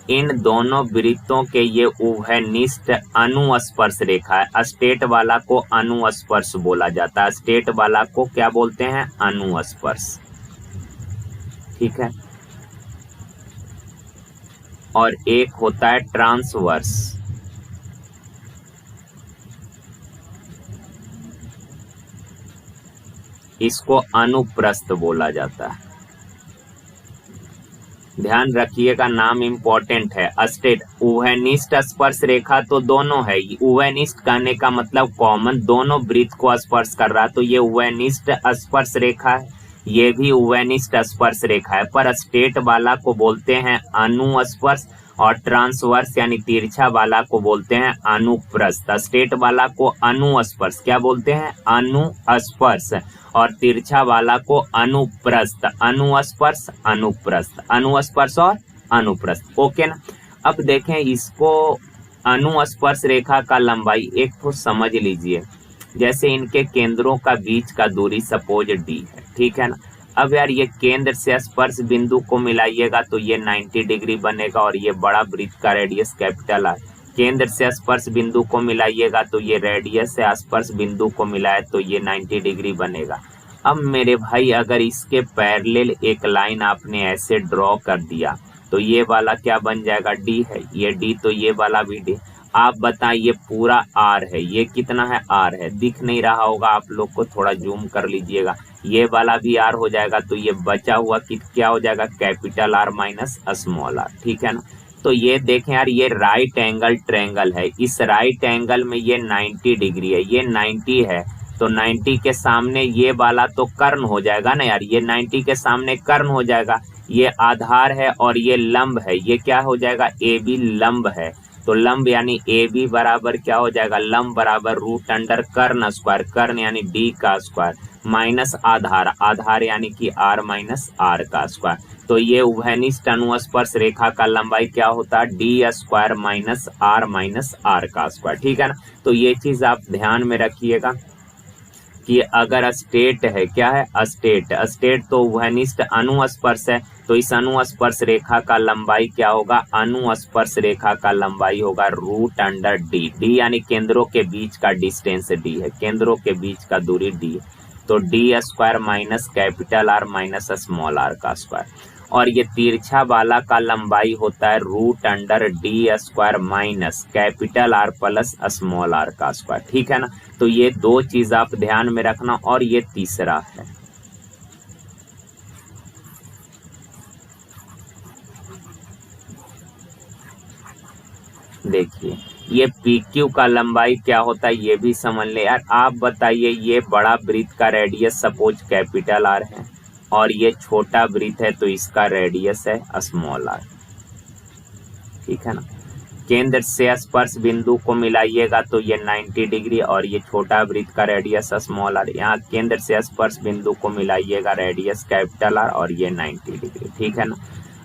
इन दोनों वृत्तों के ये उभयनिष्ठ अनुस्पर्श रेखा है। स्टेट वाला को अनुस्पर्श बोला जाता है, स्टेट वाला को क्या बोलते हैं? अनुस्पर्श, ठीक है। और एक होता है ट्रांसवर्स, इसको अनुप्रस्थ बोला जाता है। ध्यान रखिएगा, नाम इंपॉर्टेंट है। स्टेट उभयनिष्ठ स्पर्श रेखा तो दोनों है, उभयनिष्ठ कहने का मतलब कॉमन, दोनों वृत्त को स्पर्श कर रहा है, तो ये उभयनिष्ठ स्पर्श रेखा है, ये भी उभयनिष्ठ स्पर्श रेखा है। पर स्टेट वाला को बोलते हैं अनुस्पर्श और ट्रांसवर्स यानी तिरछा वाला को बोलते हैं अनुप्रस्थ। स्टेट वाला को अनुस्पर्श क्या बोलते हैं? अनुस्पर्श, और तिरछा वाला को अनुप्रस्थ, अनुस्पर्श अनुप्रस्थ, अनुस्पर्श और अनुप्रस्थ, ओके ना। अब देखें इसको अनुस्पर्श रेखा का लंबाई एक तो समझ लीजिए, जैसे इनके केंद्रों का बीच का दूरी सपोज d है, ठीक है ना। अब यार ये केंद्र से स्पर्श बिंदु को मिलाइएगा तो ये 90 डिग्री बनेगा, और ये बड़ा वृत्त का रेडियस कैपिटल आर, केंद्र से स्पर्श बिंदु को मिलाइएगा तो ये रेडियस से स्पर्श बिंदु को मिलाए तो ये 90 डिग्री बनेगा। अब मेरे भाई अगर इसके पैरेलल एक लाइन आपने ऐसे ड्रॉ कर दिया तो ये वाला क्या बन जाएगा? d है, ये d, तो ये वाला भी d। आप बताइए पूरा r है, ये कितना है? r है, दिख नहीं रहा होगा आप लोग को, थोड़ा जूम कर लीजिएगा, ये वाला भी r हो जाएगा, तो ये बचा हुआ क्या हो जाएगा? Capital R minus small r, ठीक है ना। तो ये देखें यार ये राइट एंगल ट्रायंगल है, इस राइट एंगल में ये 90 डिग्री है, ये 90 है, तो 90 के सामने ये वाला तो कर्ण हो जाएगा ना यार, ये 90 के सामने कर्ण हो जाएगा, ये आधार है और ये लंब है, ये क्या हो जाएगा? AB लंब है, तो लंब यानी AB बराबर क्या हो जाएगा? लंब बराबर √अंडर कर्ण स्क्वायर, कर्ण यानी D का स्क्वायर माइनस आधार, आधार यानी कि R माइनस R का स्क्वायर। तो ये उभयनिष्ठ अनुस्पर्श रेखा का लंबाई क्या होता है? D square minus R minus R का स्क्वायर, ठीक है ना। तो ये चीज आप ध्यान में रखिएगा कि अगर स्टेट है, क्या है? स्टेट, स्टेट तो उभयनिष्ठ अनुस्पर्श है, तो इस अनुस्पर्श रेखा का लंबाई क्या होगा? अनुस्पर्श रेखा का लंबाई होगा √d, d यानी केंद्रों के बीच का डिस्टेंस d है, केंद्रों के बीच का दूरी d, तो d square minus capital R minus small r का स्क्वायर। और ये तिरछा वाला का लंबाई होता है √d square minus capital R plus small r का स्क्वायर, ठीक है ना। तो ये दो चीज आप ध्यान में रखना, और ये तीसरा है, देखिए ये PQ का लंबाई क्या होता है ये भी समझ ले यार। आप बताइए, ये बड़ा वृत्त का रेडियस सपोज कैपिटल R है और ये छोटा वृत्त है तो इसका रेडियस है स्मॉल r, ठीक है ना। केंद्र से स्पर्श बिंदु को मिलाइएगा तो ये 90 डिग्री और ये छोटा वृत्त का रेडियस स्मॉल r। यहाँ केंद्र से स्पर्श बिंदु को मिलाइएगा, रेडियस कैपिटल R और ये 90 डिग्री, ठीक है ना।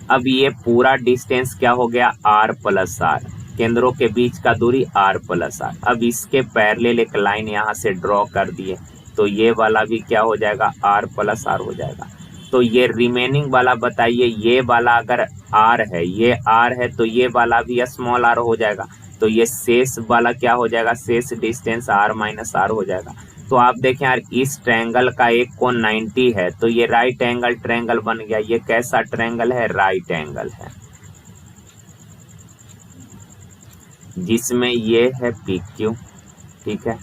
अब ये पूरा डिस्टेंस क्या हो गया r प्लस r, केंद्रों के बीच का दूरी r प्लस r। अब इसके पैरेलल एक लाइन यहाँ से ड्रॉ कर दिए तो ये वाला भी क्या हो जाएगा r प्लस r हो जाएगा। तो ये रिमेनिंग वाला बताइए, ये वाला अगर r है, ये r है तो ये वाला भी स्मॉल r हो जाएगा। तो ये शेष वाला क्या हो जाएगा, शेष डिस्टेंस r माइनस r हो जाएगा। तो आप देखें यार, इस ट्रायंगल का एक कोण 90 है तो ये राइट एंगल ट्रायंगल बन गया। ये कैसा ट्रायंगल है, राइट एंगल है, जिसमें ये है PQ, ठीक है।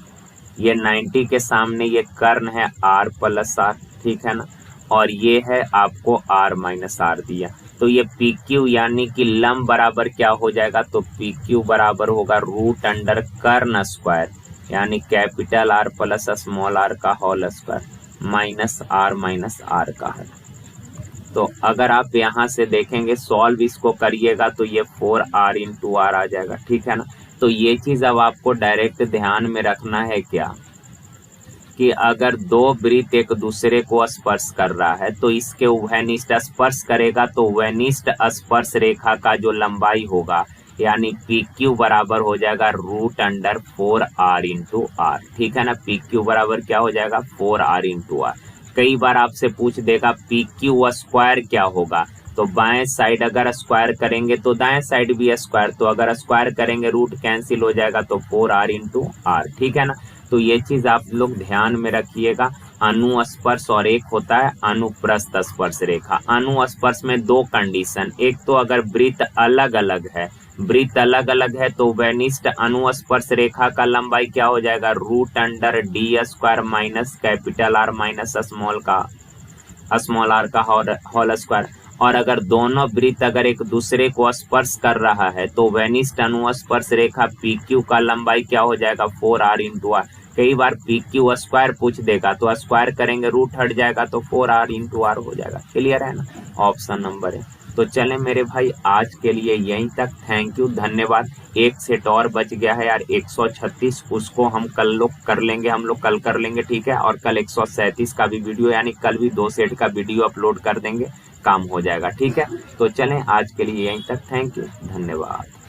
ये 90 के सामने ये कर्ण है r प्लस r, ठीक है ना, और ये है आपको r माइनस r दिया। तो ये PQ यानी कि लंब बराबर क्या हो जाएगा, तो PQ बराबर होगा रूट अंडर कर्ण स्क्वायर यानी capital R plus small r का होल स्क्वायर माइनस r का है। तो अगर आप यहाँ से देखेंगे, सॉल्व इसको करिएगा तो ये 4r इंटू r आ जाएगा, ठीक है ना। तो ये चीज अब आपको डायरेक्ट ध्यान में रखना है क्या, कि अगर दो वृत्त एक दूसरे को स्पर्श कर रहा है तो इसके उभयनिष्ठ स्पर्श करेगा तो उभयनिष्ठ स्पर्श रेखा का जो लंबाई होगा यानी PQ बराबर हो जाएगा root under 4r into r, ठीक है ना। PQ बराबर क्या हो जाएगा, 4r इंटू r। कई बार आपसे पूछ देगा PQ स्क्वायर क्या होगा, तो बाएं साइड अगर स्क्वायर करेंगे तो दाएं साइड भी स्क्वायर, तो अगर स्क्वायर करेंगे रूट कैंसिल हो जाएगा तो 4r इंटू r, ठीक है ना। तो ये चीज आप लोग ध्यान में रखिएगा। अनुस्पर्श और एक होता है अनुप्रस्थ स्पर्श रेखा। अनुस्पर्श में दो कंडीशन, एक तो अगर वृत्त अलग अलग है, वृत्त अलग अलग है तो उभयनिष्ठ अनुस्पर्श रेखा का लंबाई क्या हो जाएगा, root under d square minus capital R minus small r का होल स्क्वायर। और अगर दोनों वृत्त अगर एक दूसरे को स्पर्श कर रहा है तो उभयनिष्ठ अनुस्पर्श रेखा PQ का लंबाई क्या हो जाएगा, 4r इंटू r। कई बार PQ स्क्वायर पूछ देगा तो स्क्वायर करेंगे रूट हट जाएगा तो 4r इंटू r हो जाएगा। क्लियर है ना, ऑप्शन नंबर है। तो चलें मेरे भाई, आज के लिए यहीं तक। थैंक यू, धन्यवाद। एक सेट और बच गया है यार, 136, उसको हम कल लोग कर लेंगे, हम लोग कल कर लेंगे, ठीक है। और कल 137 का भी वीडियो यानी कल भी 2 सेट का वीडियो अपलोड कर देंगे, काम हो जाएगा, ठीक है। तो चलें आज के लिए यहीं तक। थैंक यू, धन्यवाद।